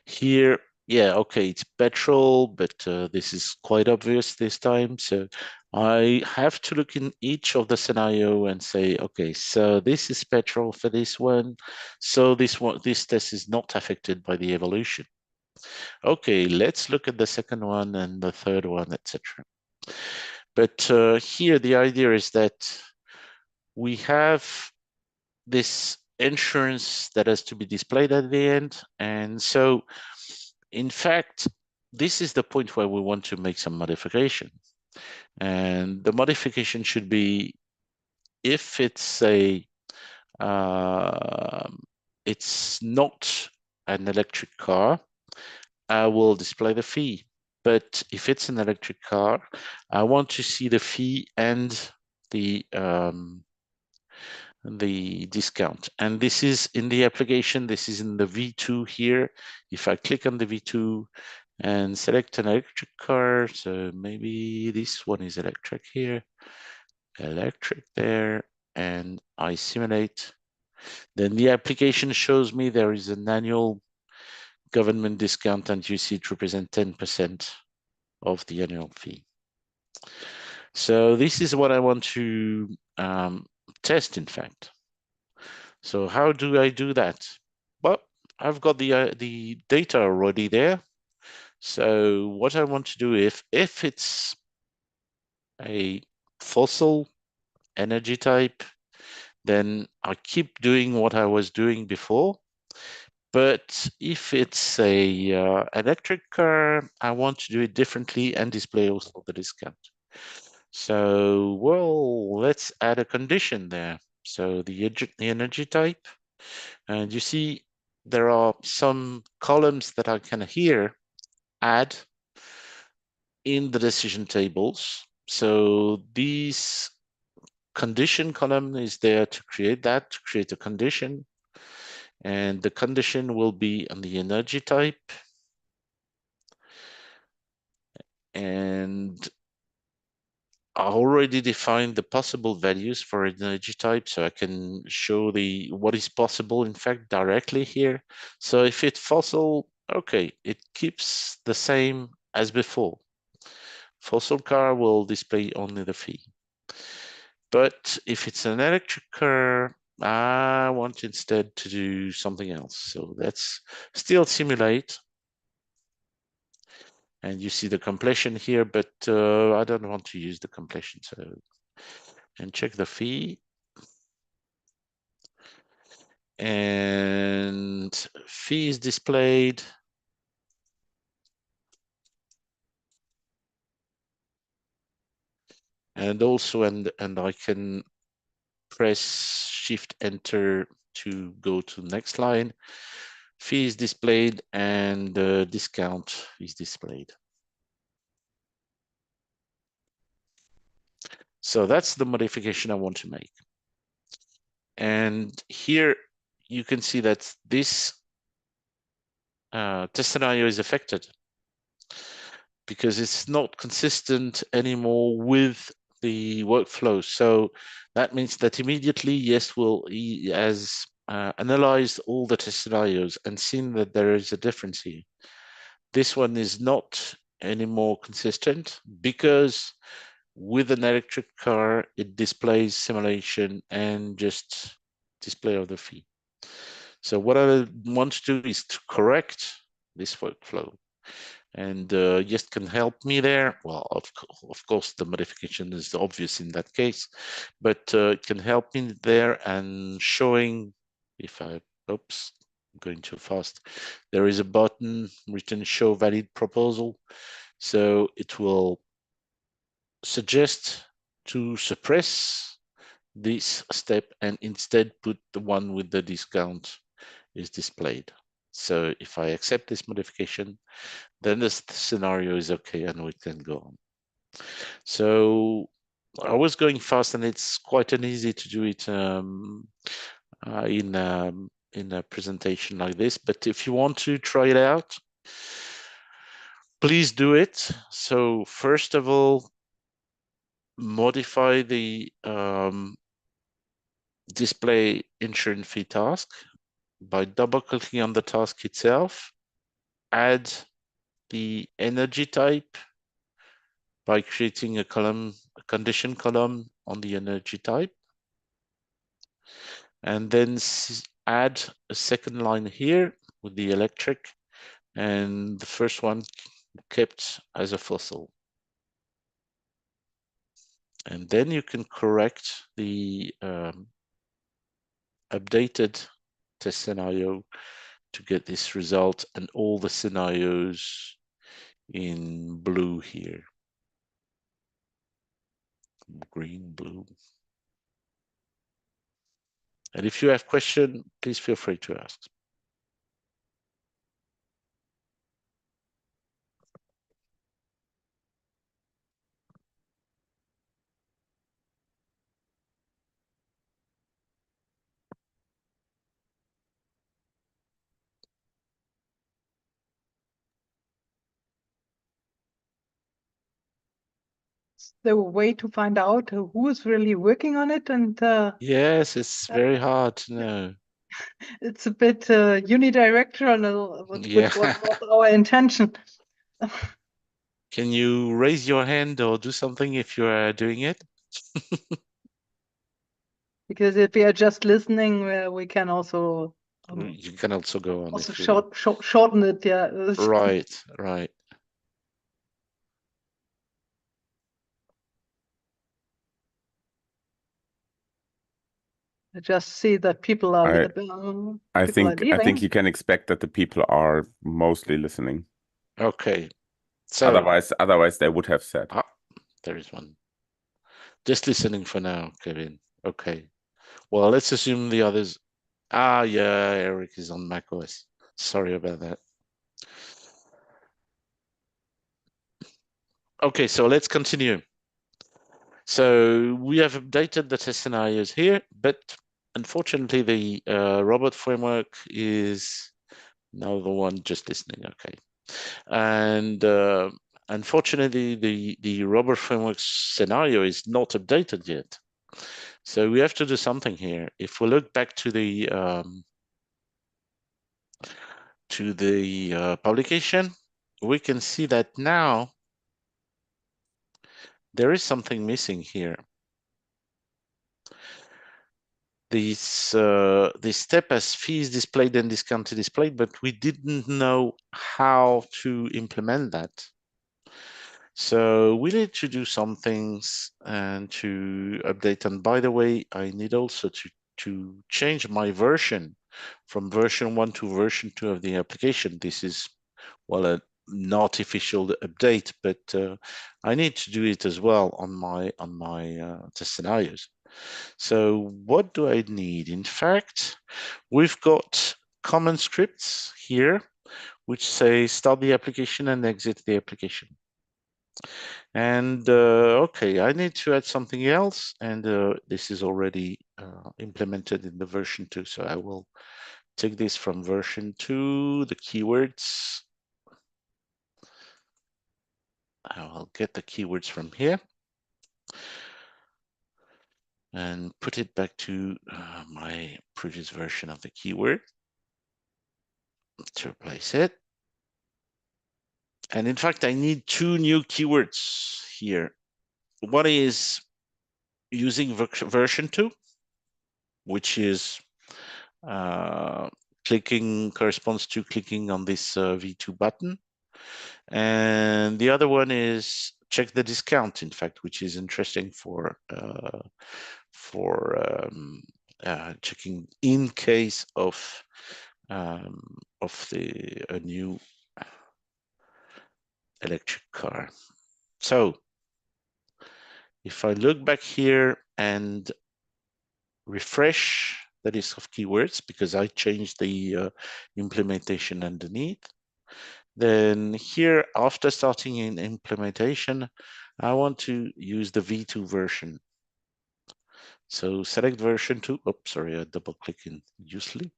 here, yeah, okay, it's petrol, but this is quite obvious this time. So I have to look in each of the scenario and say, okay, so this is petrol for this one. So this test is not affected by the evolution. Okay, let's look at the second one and the third one, etc. But here the idea is that we have this insurance that has to be displayed at the end. And so, in fact, this is the point where we want to make some modification. And the modification should be, if it's it's not an electric car, I will display the fee. But if it's an electric car, I want to see the fee and the discount. And this is in the application, this is in the V2 here. If I click on the V2 and select an electric car, so maybe this one is electric here, electric there, and I simulate, then the application shows me there is an annual government discount, and you see it represents 10% of the annual fee. So this is what I want to test, in fact. So how do I do that? Well, I've got the data already there. So what I want to do, if it's a fossil energy type, then I keep doing what I was doing before. But if it's a electric car, I want to do it differently and display also the discount. So, well, let's add a condition there. So the energy type, and you see there are some columns that I can here add in the decision tables. So these condition column is there to create that, to create a condition. And the condition will be on the energy type. And I already defined the possible values for energy type, so I can show what is possible, in fact, directly here. So if it's fossil, okay, it keeps the same as before. Fossil car will display only the fee. But if it's an electric car, I want instead to do something else. So let's still simulate. And you see the completion here, but I don't want to use the completion. So, and check the fee. And fee is displayed. And also, and I can press Shift Enter to go to the next line. Fee is displayed and the discount is displayed. So that's the modification I want to make. And here you can see that this test scenario is affected because it's not consistent anymore with the workflow. So that means that immediately, yes, he has analyzed all the test scenarios and seen that there is a difference here. This one is not anymore consistent because with an electric car, it displays simulation and just display of the fee. So what I want to do is to correct this workflow. And Jest can help me there. Well, of course, the modification is obvious in that case, but it can help me there and showing if I, oops, I'm going too fast. There is a button written show valid proposal. So it will suggest to suppress this step and instead put the one with the discount is displayed. So if I accept this modification, then this scenario is okay and we can go on. So I was going fast and it's quite easy to do it in in a presentation like this, but if you want to try it out, please do it. So first of all, modify the display insurance fee task by double-clicking on the task itself. Add the energy type by creating a column, a condition column on the energy type. And then add a second line here with the electric, and the first one kept as a fossil. And then you can correct the updated test scenario to get this result and all the scenarios in blue here. Green, blue. And if you have questions, please feel free to ask. The way to find out who is really working on it, and Yes, it's very hard to know. it's a bit unidirectional, which was Yeah. not our intention. Can you raise your hand or do something if you are doing it? Because if we are just listening, we can also You can also go on also if you... shorten it. Yeah. Right, right. I just see that people are I think leaving. you can expect that the people are mostly listening. Okay. So Otherwise they would have said. there is one. Just listening for now, Kevin. Okay. Well, let's assume the others. Yeah, Eric is on macOS. Sorry about that. Okay, so let's continue. So we have updated the test scenarios here, but unfortunately the robot framework is now the one just listening. Okay. And unfortunately, the robot framework scenario is not updated yet. So we have to do something here. If we look back to the publication, we can see that now there is something missing here. This step as fees displayed and discounted displayed, but we didn't know how to implement that. So we need to do some things and to update. And by the way, I need also to change my version from version 1 to version 2 of the application. This is, well, an artificial update, but I need to do it as well on my test scenarios. So what do I need? In fact, we've got common scripts here, which say start the application and exit the application. And okay, I need to add something else, and this is already implemented in the version 2. So I will take this from version 2, the keywords. I will get the keywords from here and put it back to my previous version of the keyword to replace it. And in fact, I need 2 new keywords here. One is using version 2, which is clicking corresponds to clicking on this V2 button. And the other one is check the discount, in fact, which is interesting for checking in case of a new electric car. So if I look back here and refresh the list of keywords, because I changed the implementation underneath, then here, after starting in implementation, I want to use the V2 version. So select version 2. Oops, sorry, I double click in uselessly.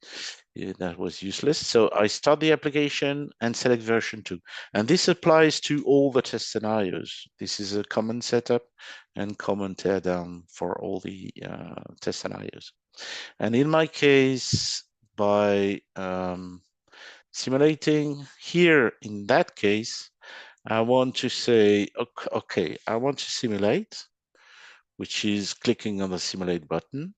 Yeah, that was useless. So I start the application and select version 2. And this applies to all the test scenarios. This is a common setup and common teardown for all the test scenarios. And in my case, by simulating here, in that case, I want to say, okay, I want to simulate, which is clicking on the simulate button.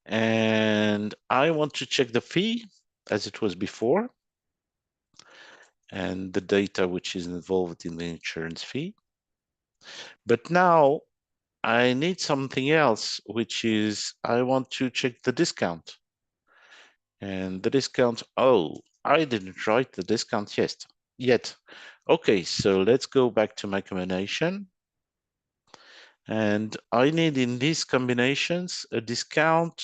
And I want to check the fee as it was before, and the data which is involved in the insurance fee. But now I need something else, which is I want to check the discount. And the discount, oh, I didn't write the discount yet. Okay, so let's go back to my combination. And I need in these combinations a discount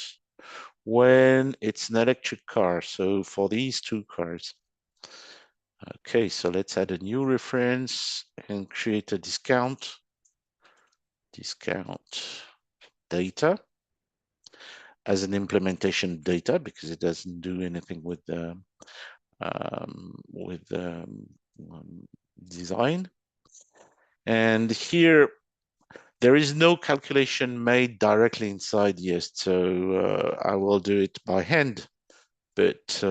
when it's an electric car. So for these two cars. Okay, so let's add a new reference and create a discount data as an implementation data, because it doesn't do anything with design. And here there is no calculation made directly inside YEST, so I will do it by hand. But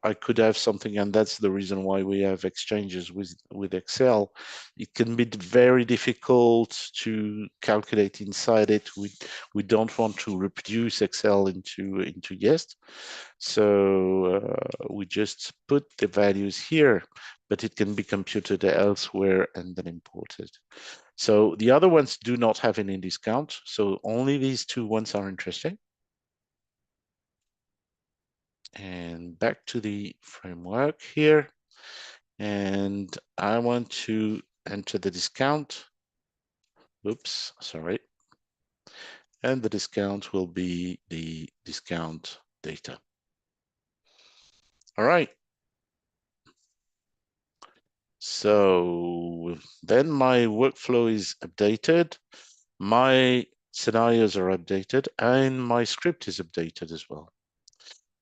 I could have something, and that's the reason why we have exchanges with Excel. It can be very difficult to calculate inside it. We don't want to reproduce Excel into YEST, so we just put the values here, but it can be computed elsewhere and then imported. So the other ones do not have any discount, so only these two ones are interesting. And back to the framework here. And I want to enter the discount. Oops, sorry. And the discount will be the discount data. All right. So then my workflow is updated. My scenarios are updated and my script is updated as well.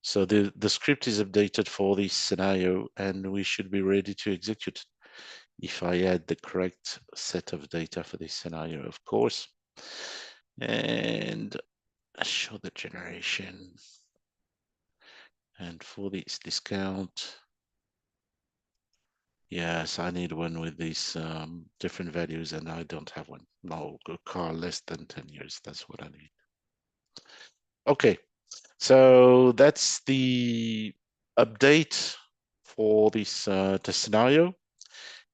So the script is updated for this scenario and we should be ready to execute if I add the correct set of data for this scenario, of course. And show the generation. And for this discount, yes, I need one with these different values and I don't have one. No, a car less than 10 years, that's what I need. Okay, so that's the update for this test scenario.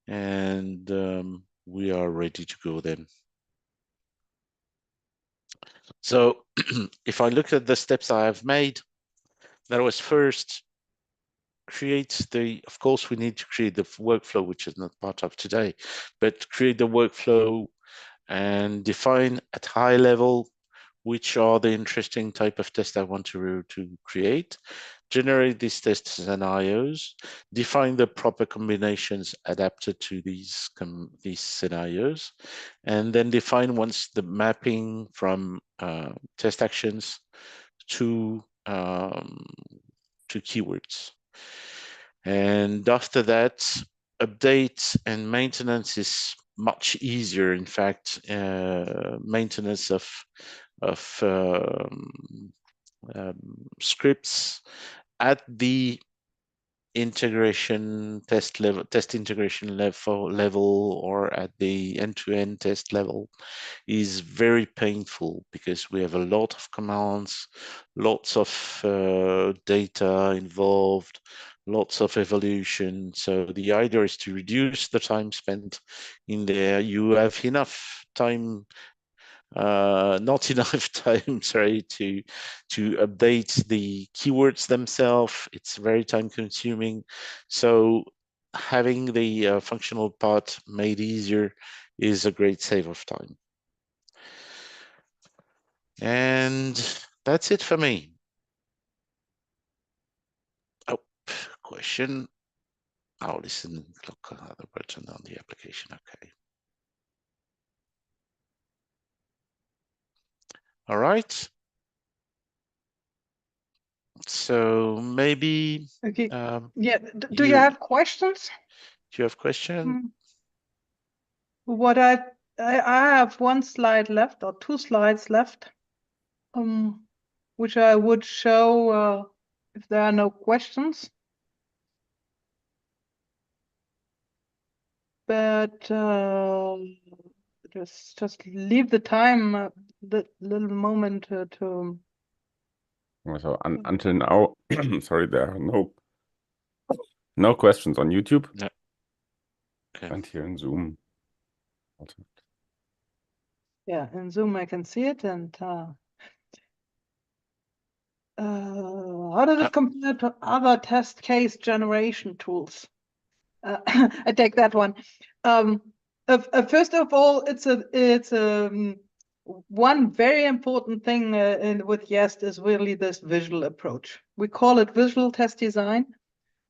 And we are ready to go then. So if I look at the steps I have made, that was first create of course, we need to create the workflow, which is not part of today, but create the workflow and define at high level which are the interesting type of tests I want to create, generate these test scenarios, define the proper combinations adapted to these scenarios, and then define once the mapping from test actions to keywords. And after that, update and maintenance is much easier. In fact, maintenance of scripts at the integration test integration level or at the end-to-end test level is very painful because we have a lot of commands, lots of data involved, lots of evolution. So the idea is to reduce the time spent in there. You have enough time, not enough time, sorry, to update the keywords themselves. It's very time consuming. So having the functional part made easier is a great save of time. And that's it for me. Oh, question. I'll listen, click on the button on the application. Okay. All right. So maybe Okay. Yeah. Do you have questions? Do you have questions? What I have one slide left or two slides left, which I would show if there are no questions. But just leave the time, the little moment to. So until now, sorry, there are no questions on YouTube. No. Okay. And here in Zoom. Yeah, in Zoom I can see it. And how does it compare to other test case generation tools? I take that one. First of all, it's one very important thing with YEST is really this visual approach. We call it visual test design.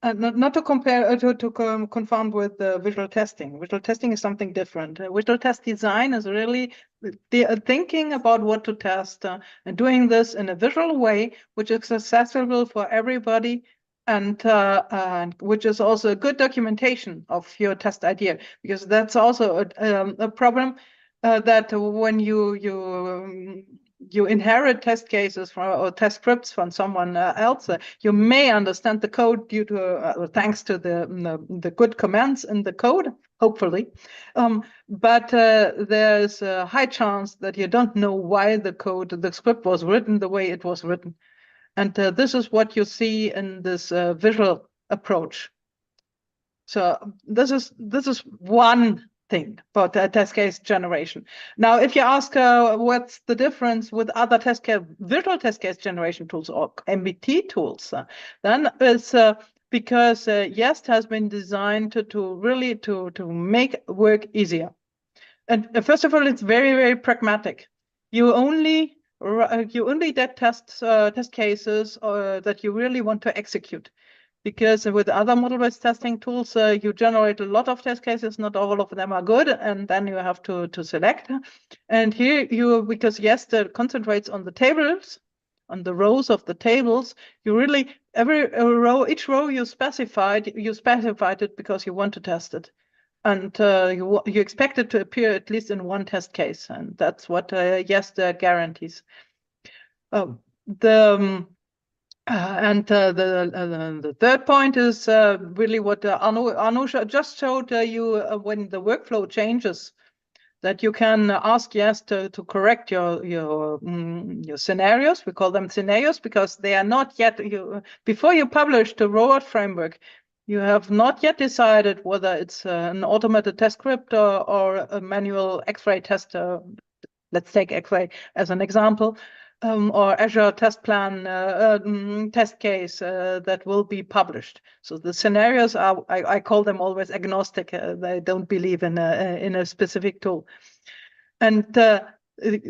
Not to compare to confound with visual testing. Visual testing is something different. Visual test design is really thinking about what to test and doing this in a visual way, which is accessible for everybody, and which is also a good documentation of your test idea, because that's also a problem that when you inherit test cases or test scripts from someone else, you may understand the code due to thanks to the good commands in the code, hopefully. But there's a high chance that you don't know why the script was written the way it was written. And this is what you see in this visual approach. So this is one thing about test case generation. Now, if you ask what's the difference with other visual test case generation tools or MBT tools, then it's because YEST has been designed to really make work easier. And first of all, it's very, very pragmatic. You only get test cases that you really want to execute. Because with other model-based testing tools, you generate a lot of test cases, not all of them are good, and then you have to select. And here because YEST concentrates on the tables, on the rows of the tables, you really, each row you specified it because you want to test it. And you expect it to appear at least in one test case, and that's what YEST guarantees. The third point is really what Arnaud just showed you when the workflow changes, that you can ask YEST to correct your scenarios. We call them scenarios because they are not yet, before you publish the robot framework, you have not yet decided whether it's an automated test script or a manual X-ray test. Let's take X-ray as an example. Or Azure test plan test case that will be published. So the scenarios are, I call them always agnostic. They don't believe in a specific tool. And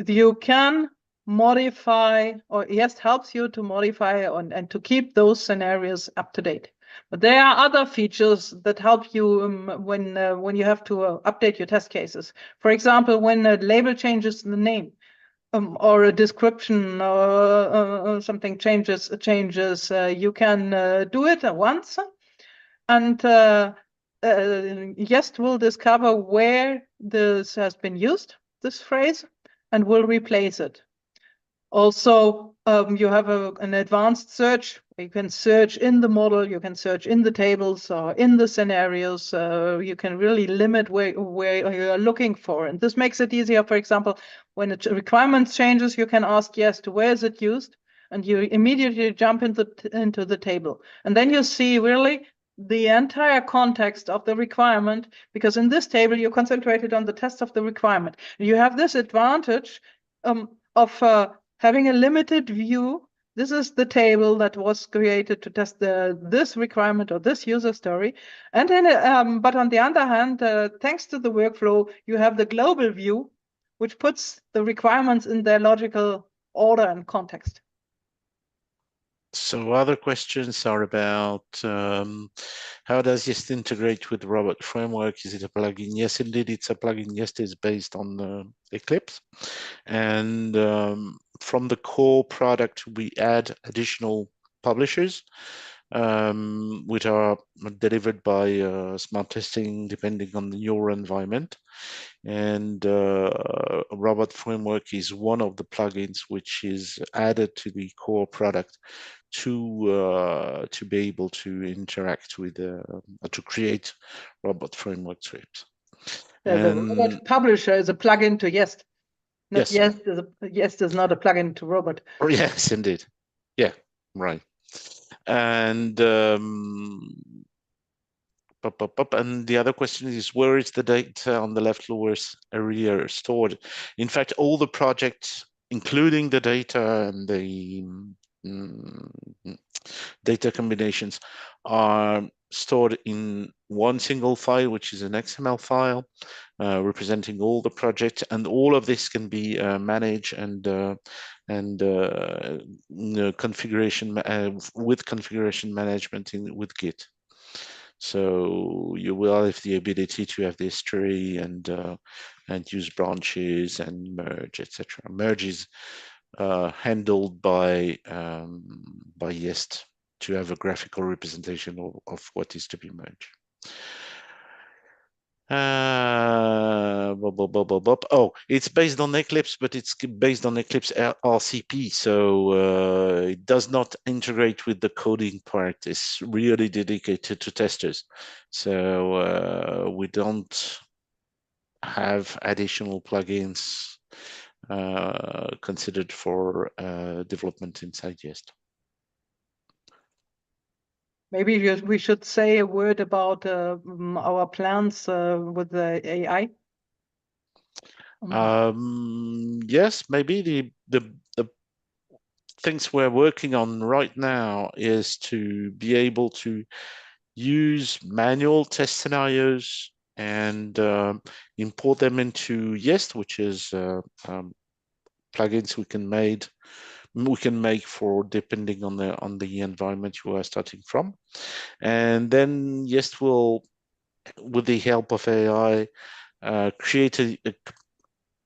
you can modify, or YEST helps you to modify and to keep those scenarios up to date. But there are other features that help you when you have to update your test cases. For example, when a label changes the name, or a description or something changes, you can do it at once, and YEST will discover where this has been used, this phrase, and will replace it. Also, you have an advanced search. You can search in the model, you can search in the tables or in the scenarios. You can really limit where you are looking for. And this makes it easier. For example, when a requirement changes, you can ask YEST, where is it used? And you immediately jump into the table. And then you see really the entire context of the requirement, because in this table, you concentrated on the test of the requirement. You have this advantage of having a limited view. This is the table that was created to test this requirement or this user story. And then, but on the other hand, thanks to the workflow, you have the global view, which puts the requirements in their logical order and context. So other questions are about how does YEST integrate with the robot framework? Is it a plugin? Yes, indeed, it's a plugin. YEST is based on Eclipse. And from the core product, we add additional publishers, which are delivered by smart testing depending on your environment. And Robot Framework is one of the plugins which is added to the core product to be able to interact with to create Robot Framework scripts. The Robot Publisher is a plugin to Jest. Not yes. Jest is not a plugin to Robot. Oh, yes, indeed. Yeah, right. And and the other question is, where is the data on the left lower area stored? In fact, all the projects, including the data and the data combinations, are stored in one single file, which is an XML file representing all the projects, and all of this can be managed and configuration with configuration management with Git. So you will have the ability to have the history and use branches and merge, etc. Merge is handled by Jest to have a graphical representation of what is to be merged. Oh, it's based on Eclipse, but it's based on Eclipse RCP, so it does not integrate with the coding part. It's really dedicated to testers, so we don't have additional plugins considered for development inside Jest. Maybe we should say a word about our plans with the AI. Yes, maybe the things we're working on right now is to be able to use manual test scenarios and import them into Jest, which is plugins we can make for depending on the environment you are starting from. And then Jest will, with the help of AI, create a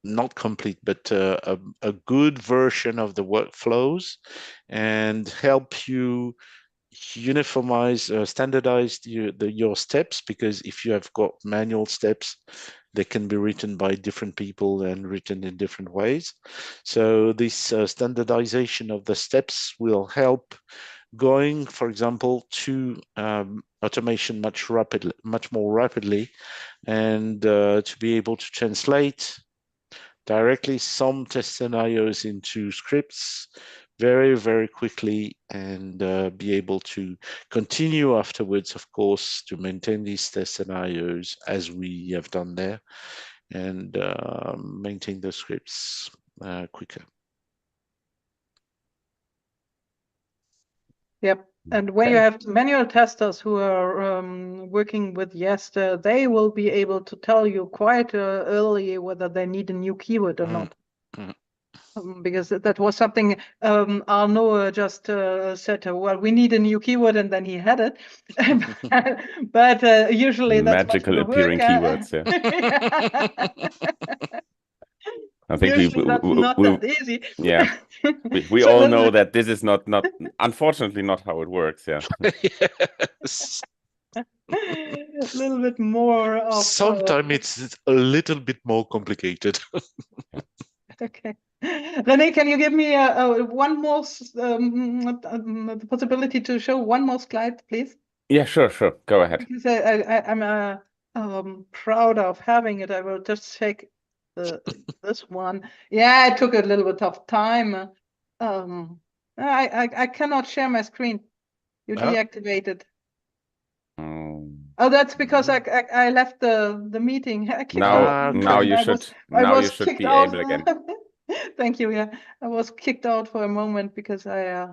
not complete, but a good version of the workflows and help you uniformize, standardize your steps, because if you have got manual steps, they can be written by different people and written in different ways. So this standardization of the steps will help going, for example, to automation much more rapidly, and to be able to translate directly some test scenarios into scripts very, very quickly, and be able to continue afterwards, of course, to maintain these test scenarios as we have done there, and maintain the scripts quicker. Yep. And when you have manual testers who are working with Jest, they will be able to tell you quite early whether they need a new keyword or not. Because that was something Arnaud just said, well, we need a new keyword, and then he had it. But usually that's magical appearing keywords, yeah. I think usually that's not that easy. Yeah, we so all know that this is not unfortunately not how it works. Yeah. Yes. A little bit more of. Sometimes it's a little bit more complicated. Okay. René, can you give me one more the possibility to show one more slide, please? Yeah, sure. Go ahead. Because I'm proud of having it. I will just check this one. Yeah, it took a little bit of time. I cannot share my screen. You deactivated. Oh, that's because I left the meeting. Now you should be able again. Thank you. Yeah, I was kicked out for a moment because I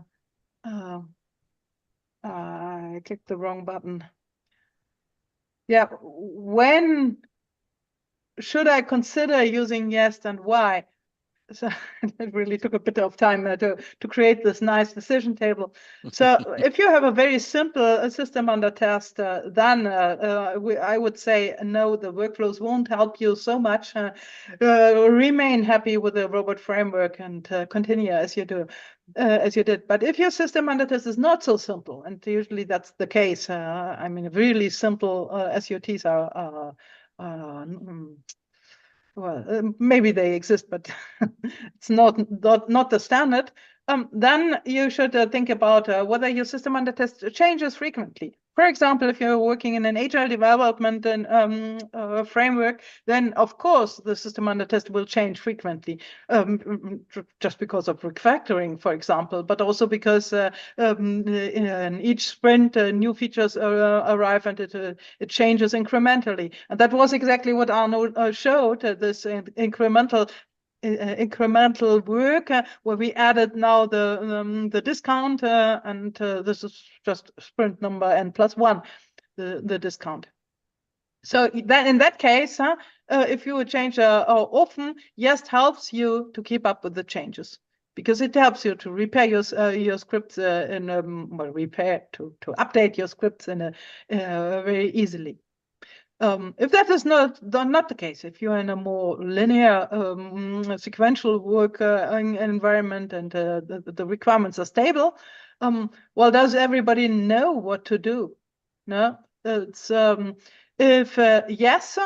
clicked the wrong button. Yeah, when should I consider using Jest, and why? So it really took a bit of time to create this nice decision table. So if you have a very simple system under test, then I would say, no, the workflows won't help you so much. Remain happy with the robot framework and continue as you do. As you did. But if your system under test is not so simple, and usually that's the case, I mean, really simple SUTs are well, maybe they exist, but it's not the standard. Then you should think about whether your system under test changes frequently. For example, if you're working in an agile development and framework, then of course the system under test will change frequently, just because of refactoring, for example, but also because in each sprint new features arrive and it changes incrementally. And that was exactly what Arnaud showed, this incremental work where we added now the discount and this is just sprint number n+1, the discount. So then in that case, if you would change often, Jest helps you to keep up with the changes, because it helps you to repair your scripts in well, update your scripts in very easily. If that is not the case, if you're in a more linear sequential work environment and the requirements are stable, well, does everybody know what to do? No, it's if yes,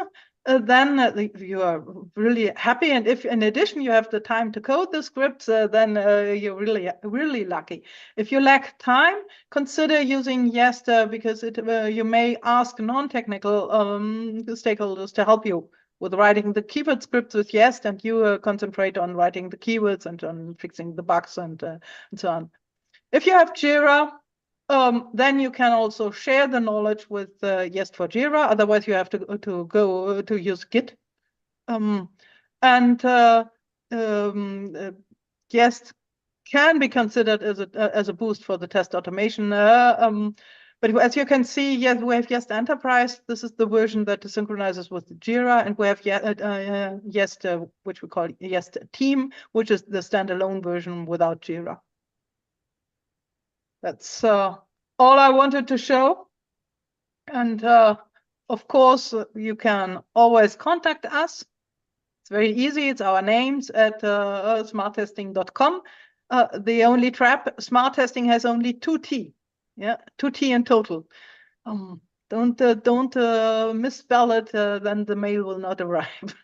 then you are really happy, and if in addition you have the time to code the scripts, then you're really lucky. If you lack time, consider using Jest because you may ask non-technical stakeholders to help you with writing the keyword scripts with Jest, and you concentrate on writing the keywords and on fixing the bugs and so on. If you have Jira, then you can also share the knowledge with Jest for Jira. Otherwise, you have to go to use Git. Jest can be considered as a boost for the test automation. But as you can see, yes, we have Jest Enterprise. This is the version that synchronizes with Jira, and we have Jest, which we call Jest Team, which is the standalone version without Jira. That's all I wanted to show. And of course, you can always contact us. It's very easy. It's our names at smarttesting.com. The only trap, smart testing has only 2T. Yeah, 2T in total. Don't misspell it, then the mail will not arrive.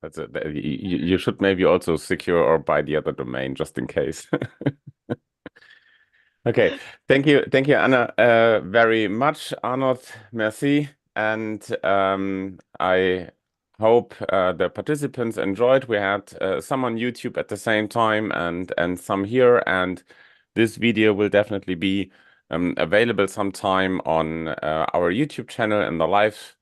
That's it. You should maybe also secure or buy the other domain just in case. Okay, thank you, Anna, very much. Arnaud, merci, and I hope the participants enjoyed. We had some on YouTube at the same time and some here, and this video will definitely be available sometime on our YouTube channel in the live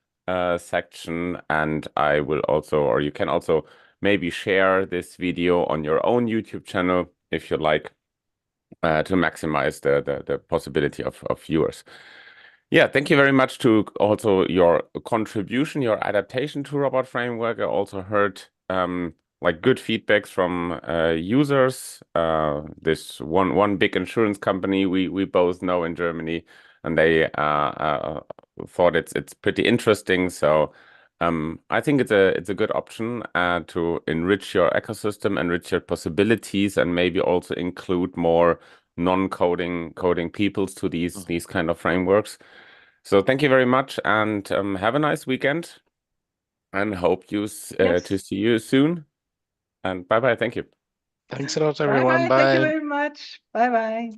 section, and I will also, or you can also maybe share this video on your own YouTube channel if you like, to maximize the possibility of viewers. Yeah, thank you very much to also your contribution, your adaptation to Robot Framework. I also heard like good feedbacks from users. This one big insurance company we both know in Germany, and they thought it's pretty interesting. So I think it's a good option to enrich your ecosystem, enrich your possibilities, and maybe also include more non-coding peoples to these kind of frameworks. So thank you very much, and have a nice weekend, and hope to see you soon. And bye bye. Thank you. Thanks a lot, everyone. Bye. Thank you very much. Bye bye.